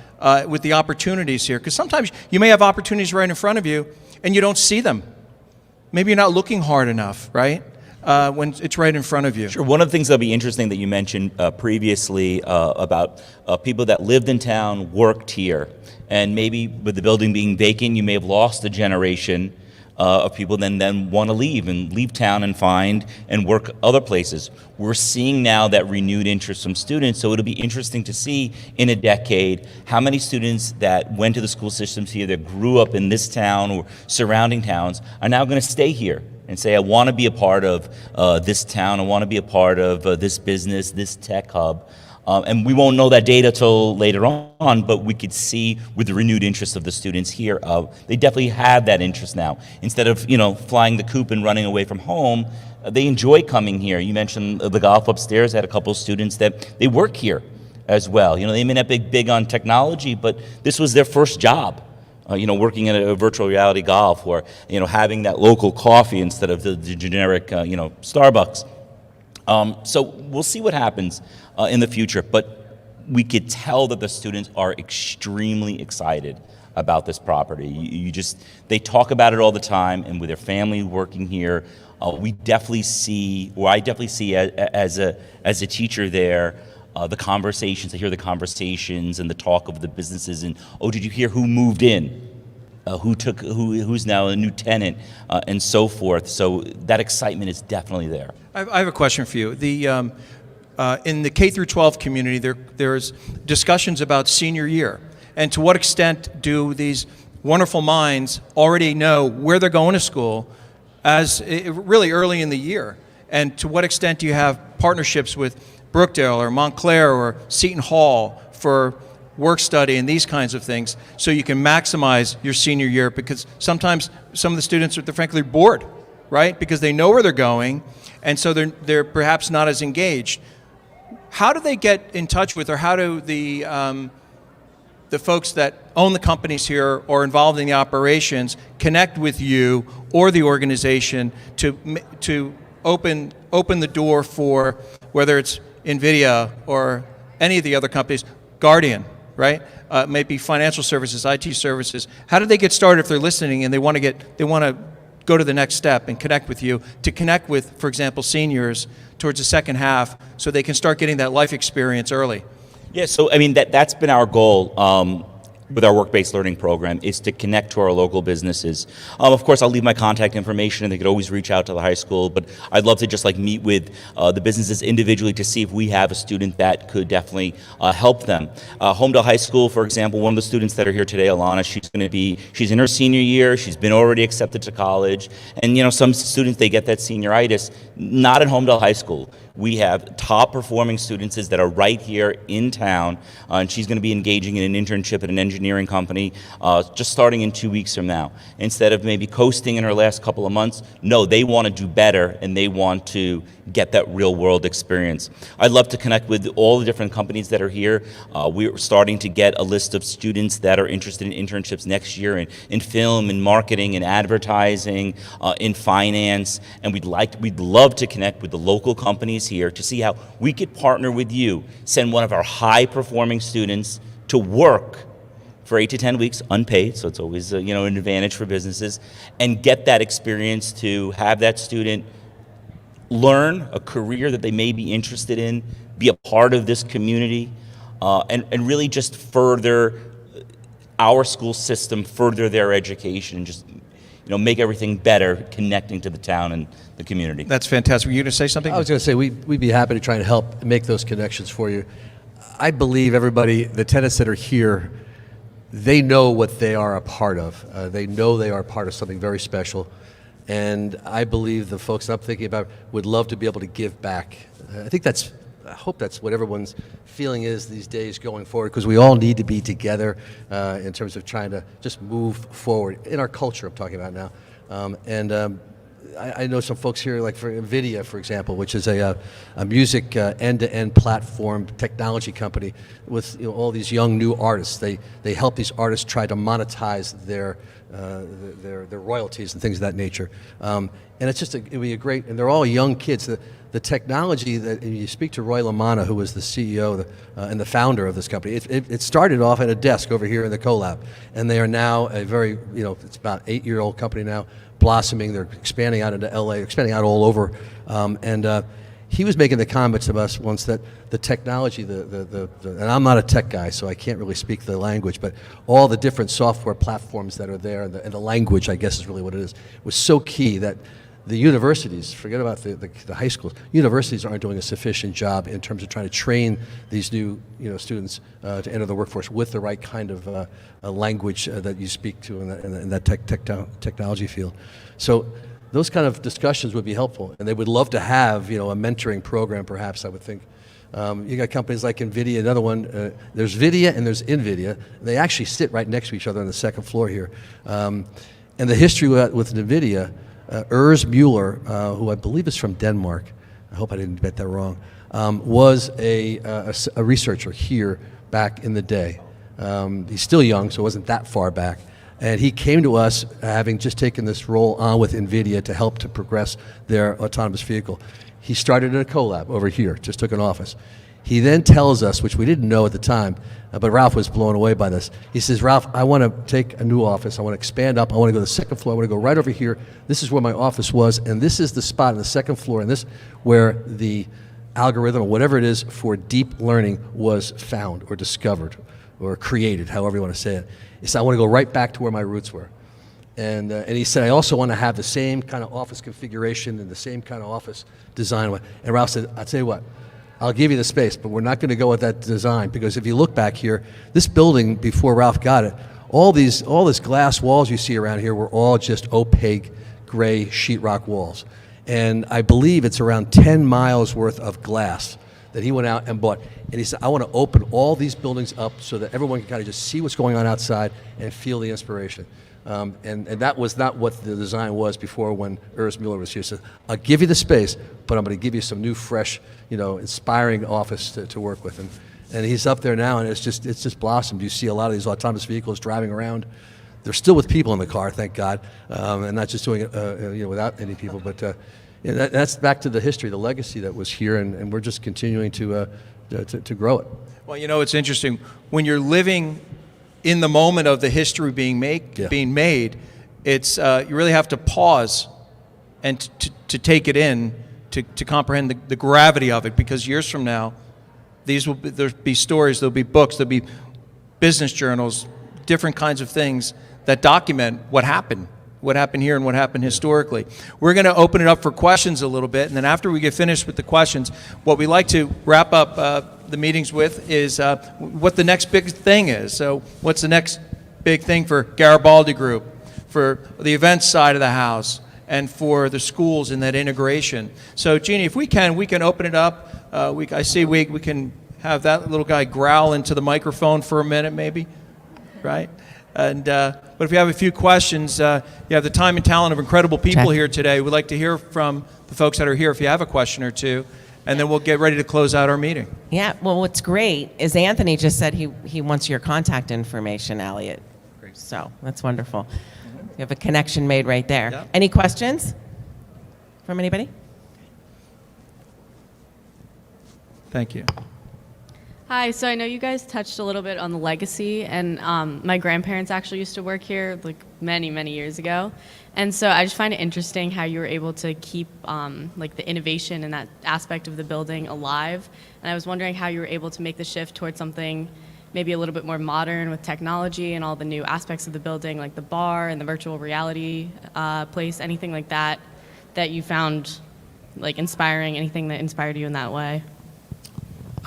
A: with the opportunities here? Because sometimes you may have opportunities right in front of you and you don't see them. Maybe you're not looking hard enough, right? when it's right in front of you?
D: Sure. One of the things that'll be interesting that you mentioned previously about people that lived in town, worked here, and maybe with the building being vacant, you may have lost a generation of people then want to leave town and find and work other places. We're seeing now that renewed interest from students, so it'll be interesting to see in a decade how many students that went to the school systems here, that grew up in this town or surrounding towns, are now going to stay here and say, I want to be a part of this town, I want to be a part of this business, this tech hub. And we won't know that data till later on, but we could see with the renewed interest of the students here, they definitely have that interest now. Instead of flying the coop and running away from home, they enjoy coming here. You mentioned the golf upstairs. I had a couple of students that they work here as well. They may not be big on technology, but this was their first job. Working in a virtual reality golf, or having that local coffee instead of the generic Starbucks. So we'll see what happens in the future, but we could tell that the students are extremely excited about this property. They talk about it all the time, and with their family working here, I definitely see as a teacher there, the conversations. I hear the conversations and the talk of the businesses, and did you hear who moved in? Who's now a new tenant, and so forth. So that excitement is definitely there.
A: I have a question for you. In the K through 12 community, there's discussions about senior year, and to what extent do these wonderful minds already know where they're going to school, really early in the year, and to what extent do you have partnerships with Brookdale or Montclair or Seton Hall for work study and these kinds of things, so you can maximize your senior year? Because sometimes some of the students are frankly bored, right? Because they know where they're going, and so they're perhaps not as engaged. How do they get in touch with, or how do the folks that own the companies here or involved in the operations connect with you or the organization to open the door for, whether it's NVIDIA or any of the other companies, Guardian, right? Maybe financial services, IT services. How do they get started if they're listening and they want to go to the next step and connect with you, to connect with, for example, seniors towards the second half, so they can start getting that life experience early?
D: Yeah, so that's been our goal with our work-based learning program, is to connect to our local businesses. Of course, I'll leave my contact information, and they could always reach out to the high school, but I'd love to just meet with the businesses individually to see if we have a student that could definitely help them. Holmdel High School, for example, one of the students that are here today, Alana, she's in her senior year, she's been already accepted to college, and some students, they get that senioritis, not at Holmdel High School. We have top performing students that are right here in town, and she's going to be engaging in an internship at an engineering company just starting in 2 weeks from now. Instead of maybe coasting in her last couple of months, no, they want to do better, and they want to get that real world experience. I'd love to connect with all the different companies that are here. We're starting to get a list of students that are interested in internships next year in film, in marketing, in advertising, in finance, and we'd love to connect with the local companies here to see how we could partner with you, send one of our high performing students to work for 8 to 10 weeks unpaid, so it's always an advantage for businesses, and get that experience to have that student learn a career that they may be interested in, be a part of this community, and really just further our school system, further their education, and just make everything better, connecting to the town and the community.
A: That's fantastic. Were you going to say something?
U: I was going to say we'd be happy to try and help make those connections for you. I believe everybody, the tenants that are here, they know what they are a part of. They know they are part of something very special. And I believe the folks that I'm thinking about would love to be able to give back. I hope that's what everyone's feeling is these days going forward, because we all need to be together in terms of trying to just move forward in our culture I'm talking about now. I know some folks here, like for NVIDIA, for example, which is a music end-to-end platform technology company with all these young new artists. They help these artists try to monetize their royalties and things of that nature. And it's just it'd be a great, and they're all young kids. The technology that, and you speak to Roy Lamanna, who was the CEO and the founder of this company, it started off at a desk over here in the CoLab, and they are now a very, it's about 8-year-old company now, blossoming. They're expanding out into LA, expanding out all over He was making the comment to us once that the technology, and I'm not a tech guy, so I can't really speak the language, but all the different software platforms that are there, and the language, I guess is really what it is, was so key that the universities, forget about the high schools, universities aren't doing a sufficient job in terms of trying to train these new students to enter the workforce with the right kind of language that you speak to in that technology field. So those kind of discussions would be helpful, and they would love to have a mentoring program, perhaps, I would think. You got companies like NVIDIA, another one. There's Vidya and there's NVIDIA. They actually sit right next to each other on the second floor here. And the history with NVIDIA, Urs Mueller, who I believe is from Denmark, I hope I didn't get that wrong, was a researcher here back in the day. He's still young, so it wasn't that far back. And he came to us having just taken this role on with NVIDIA to help to progress their autonomous vehicle. He started in a collab over here, just took an office. He then tells us, which we didn't know at the time, but Ralph was blown away by this. He says, Ralph, I want to take a new office. I want to expand up. I want to go to the second floor. I want to go right over here. This is where my office was, and this is the spot on the second floor, and this where the algorithm or whatever it is for deep learning was found or discovered or created, however you want to say it. He said, I want to go right back to where my roots were. And he said, I also want to have the same kind of office configuration and the same kind of office design. And Ralph said, I'll tell you what, I'll give you the space, but we're not going to go with that design, because if you look back here, this building, before Ralph got it, all this glass walls you see around here were all just opaque gray sheetrock walls. And I believe it's around 10 miles worth of glass that he went out and bought. And he said, I want to open all these buildings up so that everyone can kind of just see what's going on outside and feel the inspiration. And that was not what the design was before when Urs Mueller was here. He said, I'll give you the space, but I'm going to give you some new, fresh, inspiring office to work with. And he's up there now, and it's just blossomed. You see a lot of these autonomous vehicles driving around. They're still with people in the car, thank God, and not just doing it without any people. But that's back to the history, the legacy that was here, and we're just continuing to grow it.
A: Well, it's interesting. When you're living in the moment of the history being made, it's you really have to pause and to take it in, to comprehend the gravity of it, because years from now, there'll be stories, there'll be books, there'll be business journals, different kinds of things that document what happened here and what happened historically. We're going to open it up for questions a little bit, and then after we get finished with the questions, what we like to wrap up the meetings with is what the next big thing is. So what's the next big thing for Garibaldi Group, for the events side of the house, and for the schools in that integration. So Jeannie, if we can open it up. I see we can have that little guy growl into the microphone for a minute maybe, right? And but if you have a few questions, you have the time and talent of incredible people here today. We'd like to hear from the folks that are here if you have a question or two, and then we'll get ready to close out our meeting.
B: Yeah, well, what's great is Anthony just said he wants your contact information, Elliot. Great. So that's wonderful. You have a connection made right there. Yeah. Any questions from anybody?
A: Thank you.
L: Hi, so I know you guys touched a little bit on the legacy, and my grandparents actually used to work here like many, many years ago. And so I just find it interesting how you were able to keep like the innovation in that aspect of the building alive. And I was wondering how you were able to make the shift towards something maybe a little bit more modern with technology and all the new aspects of the building, like the bar and the virtual reality place, anything like that you found like inspiring, anything that inspired you in that way?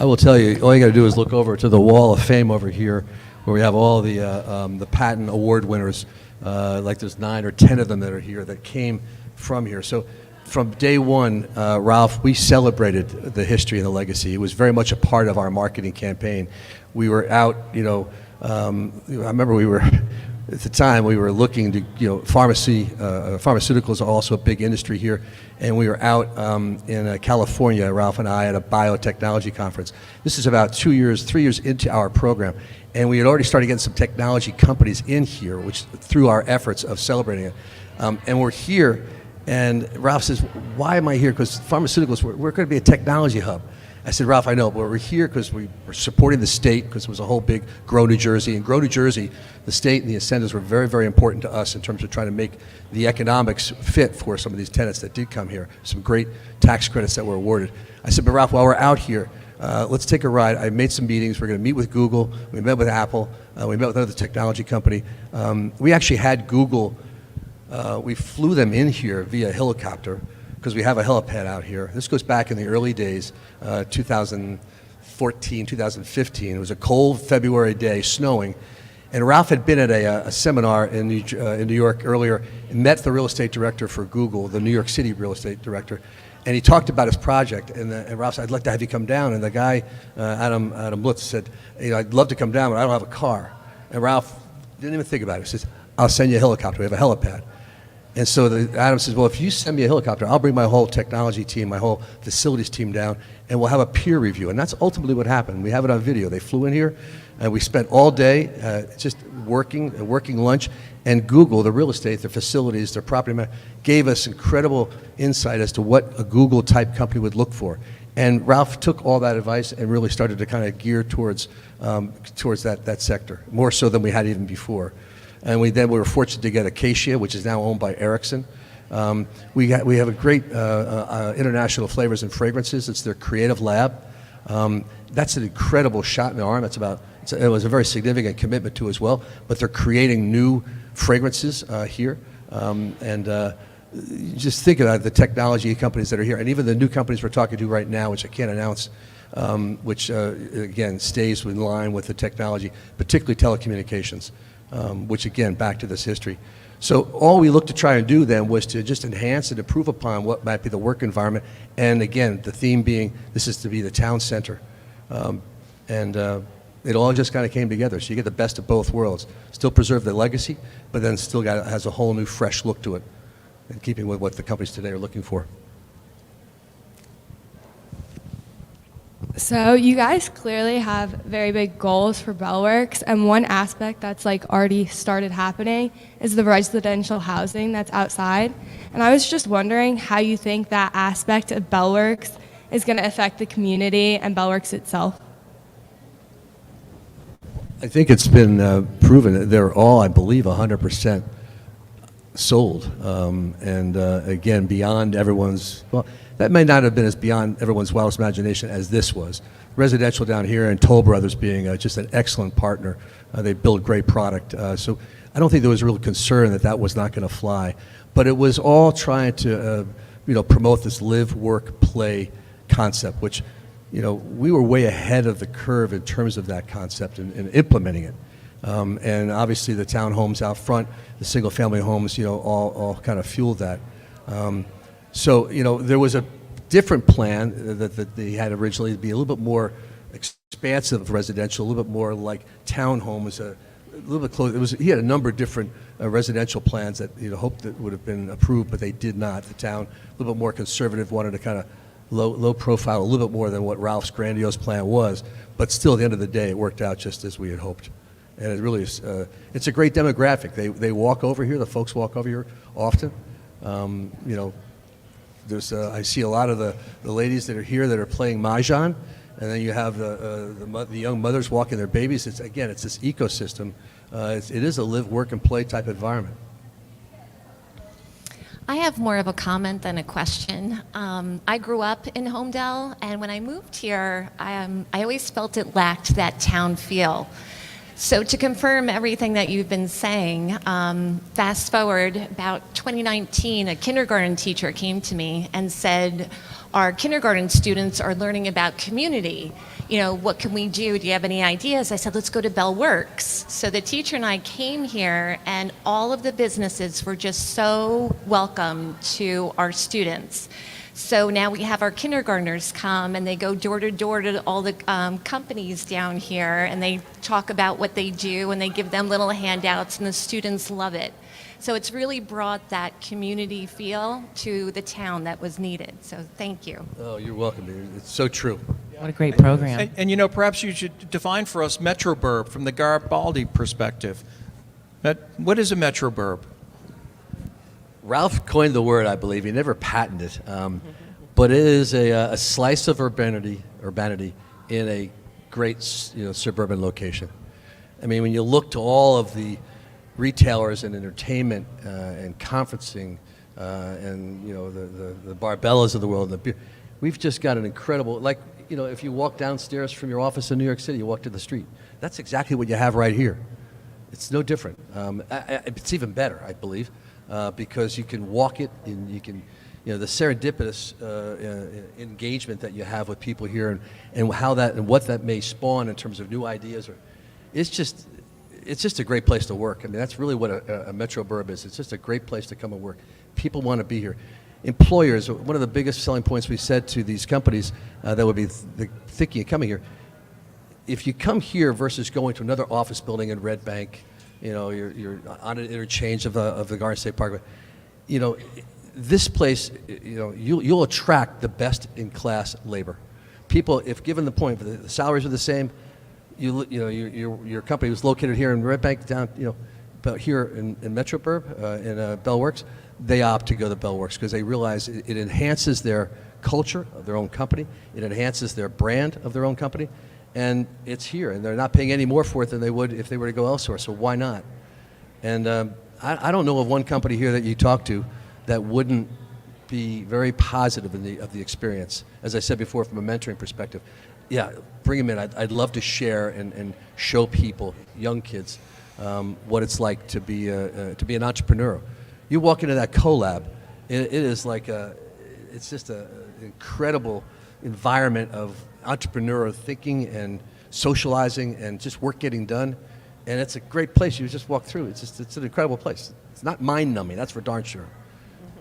U: I will tell you, all you got to do is look over to the Wall of Fame over here, where we have all the patent award winners. Like there's 9 or 10 of them that are here that came from here. So from day one, Ralph, we celebrated the history and the legacy. It was very much a part of our marketing campaign. We were out, I remember we were, at the time, we were looking to, pharmaceuticals are also a big industry here, and we were out in California, Ralph and I, at a biotechnology conference. This is about 3 years into our program, and we had already started getting some technology companies in here, which through our efforts of celebrating it. And we're here, and Ralph says, why am I here? Because pharmaceuticals, we're going to be a technology hub. I said, Ralph, I know, but we're here because we were supporting the state, because it was a whole big Grow New Jersey. And Grow New Jersey, the state and the incentives were very, very important to us in terms of trying to make the economics fit for some of these tenants that did come here. Some great tax credits that were awarded. I said, but Ralph, while we're out here, let's take a ride. I made some meetings. We're going to meet with Google. We met with Apple. We met with another technology company. We actually had Google, we flew them in here via helicopter, because we have a helipad out here. This goes back in the early days, 2014, 2015. It was a cold February day, snowing. And Ralph had been at a seminar in New York earlier and met the real estate director for Google, the New York City real estate director. And he talked about his project. And Ralph said, I'd like to have you come down. And the guy, Adam Lutz, said, I'd love to come down, but I don't have a car. And Ralph didn't even think about it. He says, I'll send you a helicopter. We have a helipad. And so Adam says, well, if you send me a helicopter, I'll bring my whole technology team, my whole facilities team down, and we'll have a peer review. And that's ultimately what happened. We have it on video. They flew in here, and we spent all day just working lunch. And Google, the real estate, their facilities, their property manager, gave us incredible insight as to what a Google-type company would look for. And Ralph took all that advice and really started to kind of gear towards that sector, more so than we had even before. And we were fortunate to get Acacia, which is now owned by Ericsson. We have a great international flavors and fragrances. It's their creative lab. That's an incredible shot in the arm. It was a very significant commitment to as well. But they're creating new fragrances here. Just think about the technology companies that are here, and even the new companies we're talking to right now, which I can't announce, which again stays in line with the technology, particularly telecommunications. Which again, back to this history. So all we looked to try and do then was to just enhance and improve upon what might be the work environment. And again, the theme being, this is to be the town center. It all just kind of came together. So you get the best of both worlds. Still preserve the legacy, but then still has a whole new fresh look to it, in keeping with what the companies today are looking for.
M: So you guys clearly have very big goals for Bellworks, and one aspect that's like already started happening is the residential housing that's outside. And I was just wondering how you think that aspect of Bellworks is going to affect the community and Bellworks itself.
U: I think it's been proven that they're all, I believe, 100% sold. Again, beyond everyone's, well, that may not have been as beyond everyone's wildest imagination as this was. Residential down here and Toll Brothers being just an excellent partner. They build great product. So I don't think there was a real concern that that was not going to fly. But it was all trying to promote this live, work, play concept, which we were way ahead of the curve in terms of that concept and implementing it. And obviously the townhomes out front, the single family homes, all kind of fueled that. So there was a different plan that they had originally to be a little bit more expansive residential, a little bit more like townhomes, a little bit close. He had a number of different residential plans that hoped that would have been approved, but they did not. The town, a little bit more conservative, wanted to kind of low profile, a little bit more than what Ralph's grandiose plan was. But still, at the end of the day, it worked out just as we had hoped. And it really is, it's a great demographic. They walk over here, the folks walk over here often. I see a lot of the ladies that are here that are playing Mahjong, and then you have the young mothers walking their babies. It's this ecosystem. It is a live, work, and play type environment.
N: I have more of a comment than a question. I grew up in Holmdel, and when I moved here, I always felt it lacked that town feel. So to confirm everything that you've been saying, fast forward about 2019, a kindergarten teacher came to me and said, our kindergarten students are learning about community. What can we do? Do you have any ideas? I said, let's go to Bellworks. So the teacher and I came here, and all of the businesses were just so welcome to our students. So now we have our kindergartners come, and they go door to door to all the companies down here, and they talk about what they do, and they give them little handouts, and the students love it. So it's really brought that community feel to the town that was needed. So thank you.
U: Oh, you're welcome. It's so true.
B: What a great program.
A: And perhaps you should define for us metroburb from the Garibaldi perspective. What is a metroburb?
U: Ralph coined the word, I believe. He never patented it. But it is a slice of urbanity urbanity in a great suburban location. I mean, when you look to all of the retailers and entertainment and conferencing and the Barbellas of the world, we've just got an incredible, like, if you walk downstairs from your office in New York City, you walk to the street. That's exactly what you have right here. It's no different. It's even better, I believe, because you can walk it and you can, the serendipitous engagement that you have with people here and how that and what that may spawn in terms of new ideas. It's just a great place to work. I mean, that's really what a Metro Burb is. It's just a great place to come and work. People want to be here. Employers, one of the biggest selling points we said to these companies that would be thinking of coming here, if you come here versus going to another office building in Red Bank, you're on an interchange of the Garden State Parkway, this place, you'll attract the best in class labor. People, if given the point, the salaries are the same, your company was located here in Red Bank, down, but here in Metro Burb, in Bell Works, they opt to go to Bell Works because they realize it enhances their culture of their own company, it enhances their brand of their own company, and it's here, and they're not paying any more for it than they would if they were to go elsewhere. So why not? And I don't know of one company here that you talk to that wouldn't be very positive of the experience. As I said before, from a mentoring perspective, yeah, bring them in. I'd love to share and show people, young kids, what it's like to be an entrepreneur. You walk into that collab, it is like it's just an incredible environment of entrepreneurial thinking and socializing and just work getting done, and it's a great place. You just walk through. It's an incredible place. It's not mind-numbing, that's for darn sure.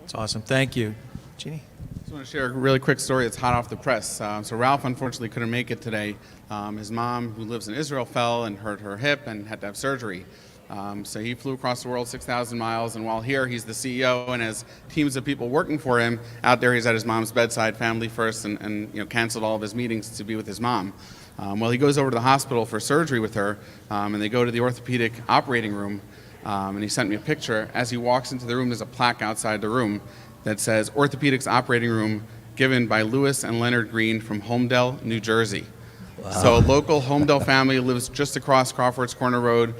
A: It's awesome. Thank you. Jeannie?
G: I just want to share a really quick story that's hot off the press. So Ralph unfortunately couldn't make it today. His mom, who lives in Israel, fell and hurt her hip and had to have surgery. So he flew across the world 6,000 miles, and while here he's the CEO and has teams of people working for him. Out there he's at his mom's bedside, family first, and canceled all of his meetings to be with his mom. Well, he goes over to the hospital for surgery with her, and they go to the orthopedic operating room, and he sent me a picture. As he walks into the room, there's a plaque outside the room that says, "Orthopedics Operating Room given by Lewis and Leonard Green from Holmdel, New Jersey." Wow. So a local Holmdel family lives just across Crawford's Corner Road,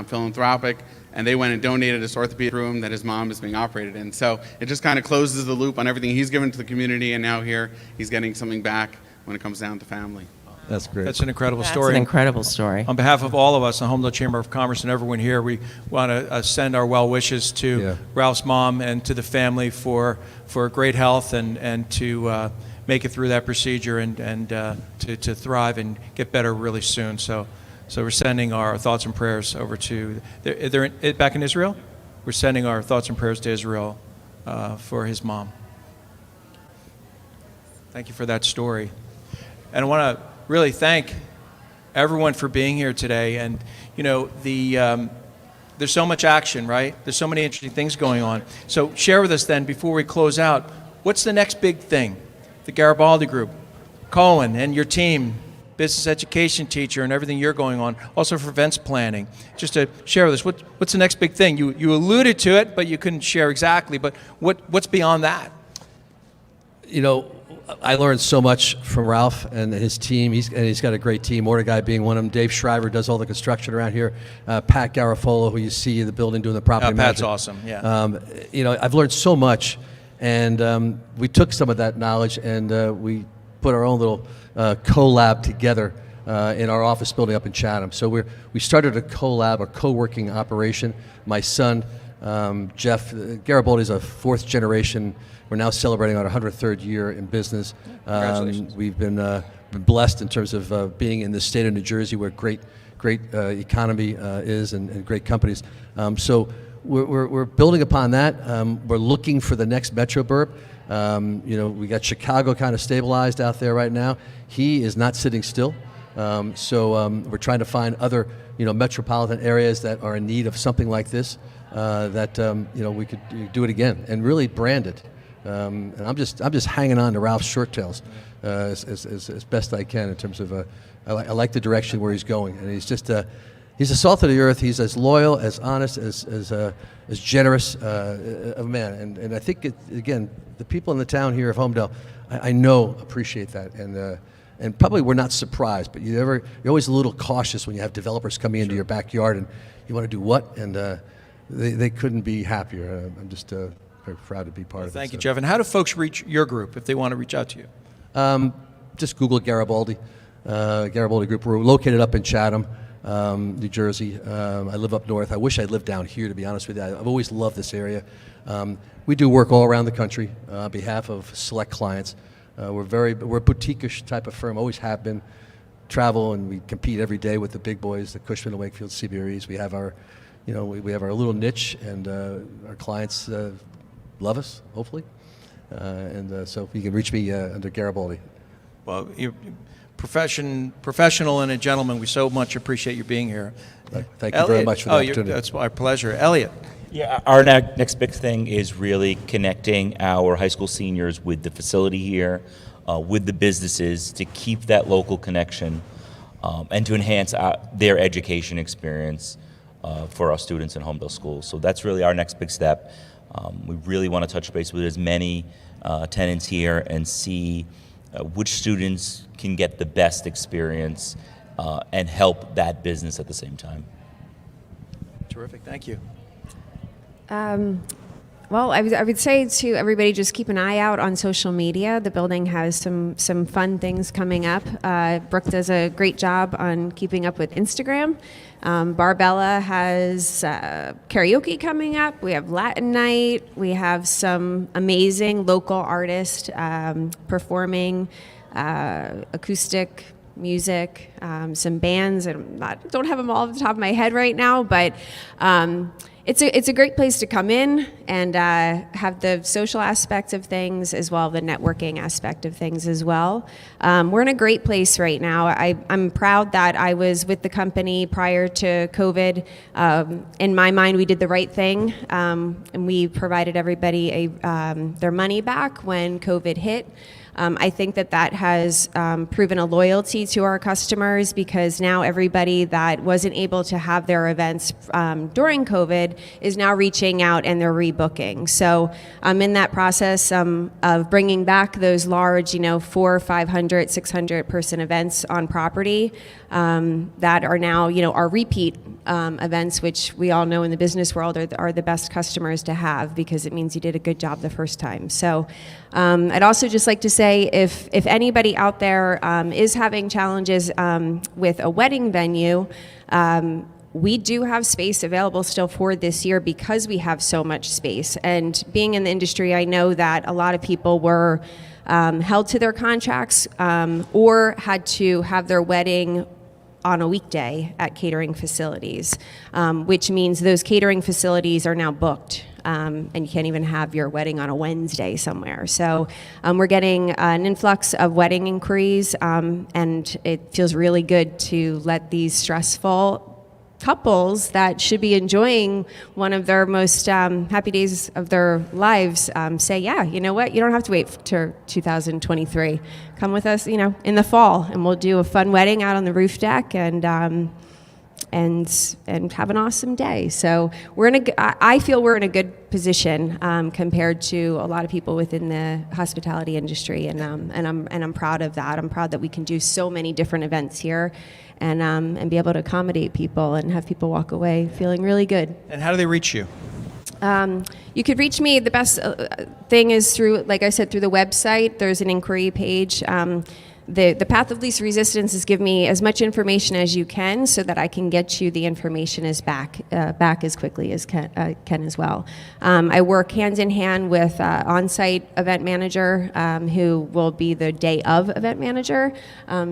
G: philanthropic, and they went and donated this orthopedic room that his mom is being operated in. So it just kind of closes the loop on everything he's given to the community, and now here he's getting something back when it comes down to family.
U: That's great.
A: That's an incredible story.
B: That's an incredible story.
A: On behalf of all of us, the Holmdel Chamber of Commerce and everyone here, we want to send our well wishes to Ralph's mom and to the family for great health and to make it through that procedure and to thrive and get better really soon. So we're sending our thoughts and prayers over to, they're back in Israel? We're sending our thoughts and prayers to Israel for his mom. Thank you for that story. And I want to really thank everyone for being here today. And, there's so much action, right? There's so many interesting things going on. So share with us then, before we close out, what's the next big thing? The Garibaldi Group, Cohen and your team, business education teacher and everything you're going on, also for events planning. Just to share with us, what's the next big thing? You alluded to it, but you couldn't share exactly, but what's beyond that?
U: I learned so much from Ralph and his team. He's got a great team, Mordecai being one of them. Dave Shriver does all the construction around here. Pat Garofolo, who you see in the building doing the property
A: Pat's
U: management.
A: awesome, yeah.
U: I've learned so much, and we took some of that knowledge and we put our own little collab together in our office building up in Chatham. So we started a collab, a co-working operation. My son, Jeff, Garibaldi is a fourth generation. We're now celebrating our 103rd year in business.
A: Congratulations.
U: We've been blessed in terms of being in the state of New Jersey, where great economy is and great companies. So we're building upon that. We're looking for the next Metro Burb. We got Chicago kind of stabilized out there right now. He is not sitting still. So we're trying to find other metropolitan areas that are in need of something like this. That we could do it again and really brand it. And I'm just hanging on to Ralph's short tails as best I can in terms of I like the direction where he's going, and he's just he's a salt of the earth. He's as loyal, as honest, as generous of a man, and I think again the people in the town here of Holmdel, I know appreciate that, and And probably we're not surprised, but you're always a little cautious when you have developers coming into your backyard and you want to do what, and they couldn't be happier. I'm just very proud to be part of it.
A: Thank you, Jeff. And how do folks reach your group if they want to reach out to you?
U: Just Google Garibaldi, Garibaldi Group. We're located up in Chatham, New Jersey. I live up north. I wish I lived down here, to be honest with you. I've always loved this area. We do work all around the country on behalf of select clients. We're a boutique-ish type of firm, always have been. Travel, and we compete every day with the big boys, the Cushman & Wakefield, CBREs. We have our, we have our little niche, and our clients love us, hopefully. So you can reach me under Garibaldi.
A: Well, you're professional and a gentleman. We so much appreciate you being here.
U: Thank you very much for the opportunity.
A: That's our pleasure. Elliot.
D: Yeah, our next big thing is really connecting our high school seniors with the facility here, with the businesses, to keep that local connection and to enhance their education experience for our students in Holmdel schools. So that's really our next big step. We really want to touch base with as many tenants here and see which students can get the best experience and help that business at the same time.
A: Terrific. Thank you.
C: Well, I would say to everybody, just keep an eye out on social media. The building has some fun things coming up. Brooke does a great job on keeping up with Instagram. Barbella has karaoke coming up. We have Latin night. We have some amazing local artists performing acoustic music, some bands. And I don't have them all off the top of my head right now, but it's a great place to come in and have the social aspect of things as well, the networking aspect of things as well. We're in a great place right now. I'm proud that I was with the company prior to COVID. In my mind, we did the right thing, and we provided everybody their money back when COVID hit. I think that has proven a loyalty to our customers, because now everybody that wasn't able to have their events during COVID is now reaching out and they're rebooking. So I'm in that process of bringing back those large, 400, 500, 600 person events on property that are now, our repeat events, which we all know in the business world are the best customers to have, because it means you did a good job the first time. So I'd also just like to say, if anybody out there is having challenges with a wedding venue, we do have space available still for this year because we have so much space. And being in the industry, I know that a lot of people were held to their contracts or had to have their wedding on a weekday at catering facilities, which means those catering facilities are now booked. And you can't even have your wedding on a Wednesday somewhere. So we're getting an influx of wedding inquiries, and it feels really good to let these stressful couples that should be enjoying one of their most happy days of their lives say, yeah, you know what, you don't have to wait till 2023. Come with us, in the fall, and we'll do a fun wedding out on the roof deck and have an awesome day. So I feel we're in a good position compared to a lot of people within the hospitality industry, and I'm proud of that. I'm proud that we can do so many different events here, and be able to accommodate people and have people walk away feeling really good.
A: And how do they reach you?
C: You could reach me. The best thing is through, like I said, through the website. There's an inquiry page. The path of least resistance is give me as much information as you can so that I can get you the information back as quickly as can as well. I work hand in hand with on-site event manager who will be the day of event manager.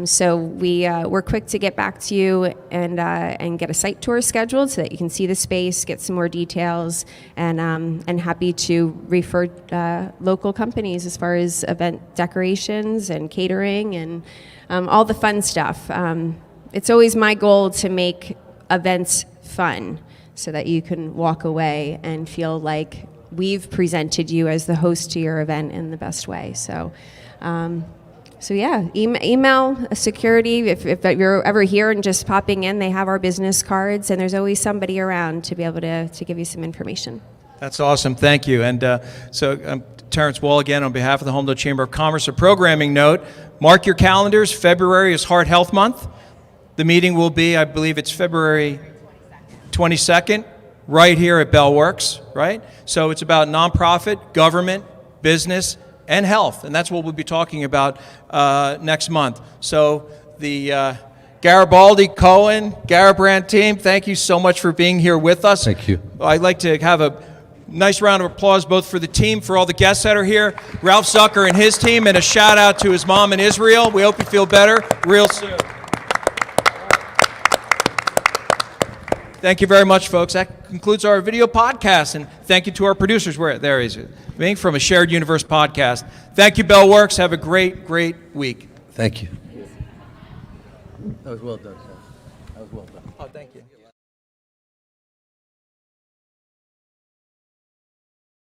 C: So we're quick to get back to you and get a site tour scheduled so that you can see the space, get some more details, and happy to refer local companies as far as event decorations and catering and all the fun stuff. It's always my goal to make events fun so that you can walk away and feel like we've presented you as the host to your event in the best way. So yeah, email security. If you're ever here and just popping in, they have our business cards, and there's always somebody around to be able to give you some information.
A: That's awesome. Thank you. And so Terrence Wall again on behalf of the Holmdel Chamber of Commerce. A programming note, mark your calendars. February is Heart Health Month. The meeting will be, I believe it's February 22nd, right here at Bell Works, right? So it's about nonprofit, government, business, and health, and that's what we'll be talking about next month. So the Garibaldi, Cohen, Garrabrant team, thank you so much for being here with us.
U: Thank you.
A: I'd like to have a nice round of applause both for the team, for all the guests that are here, Ralph Zucker and his team, and a shout out to his mom in Israel. We hope you feel better real soon. Thank you very much, folks. That concludes our video podcast, and thank you to our producers. There he is, being from a Shared Universe podcast. Thank you, Bell Works. Have a great, great week.
U: Thank you. That was well done, sir. That was well done.
A: Oh, thank you.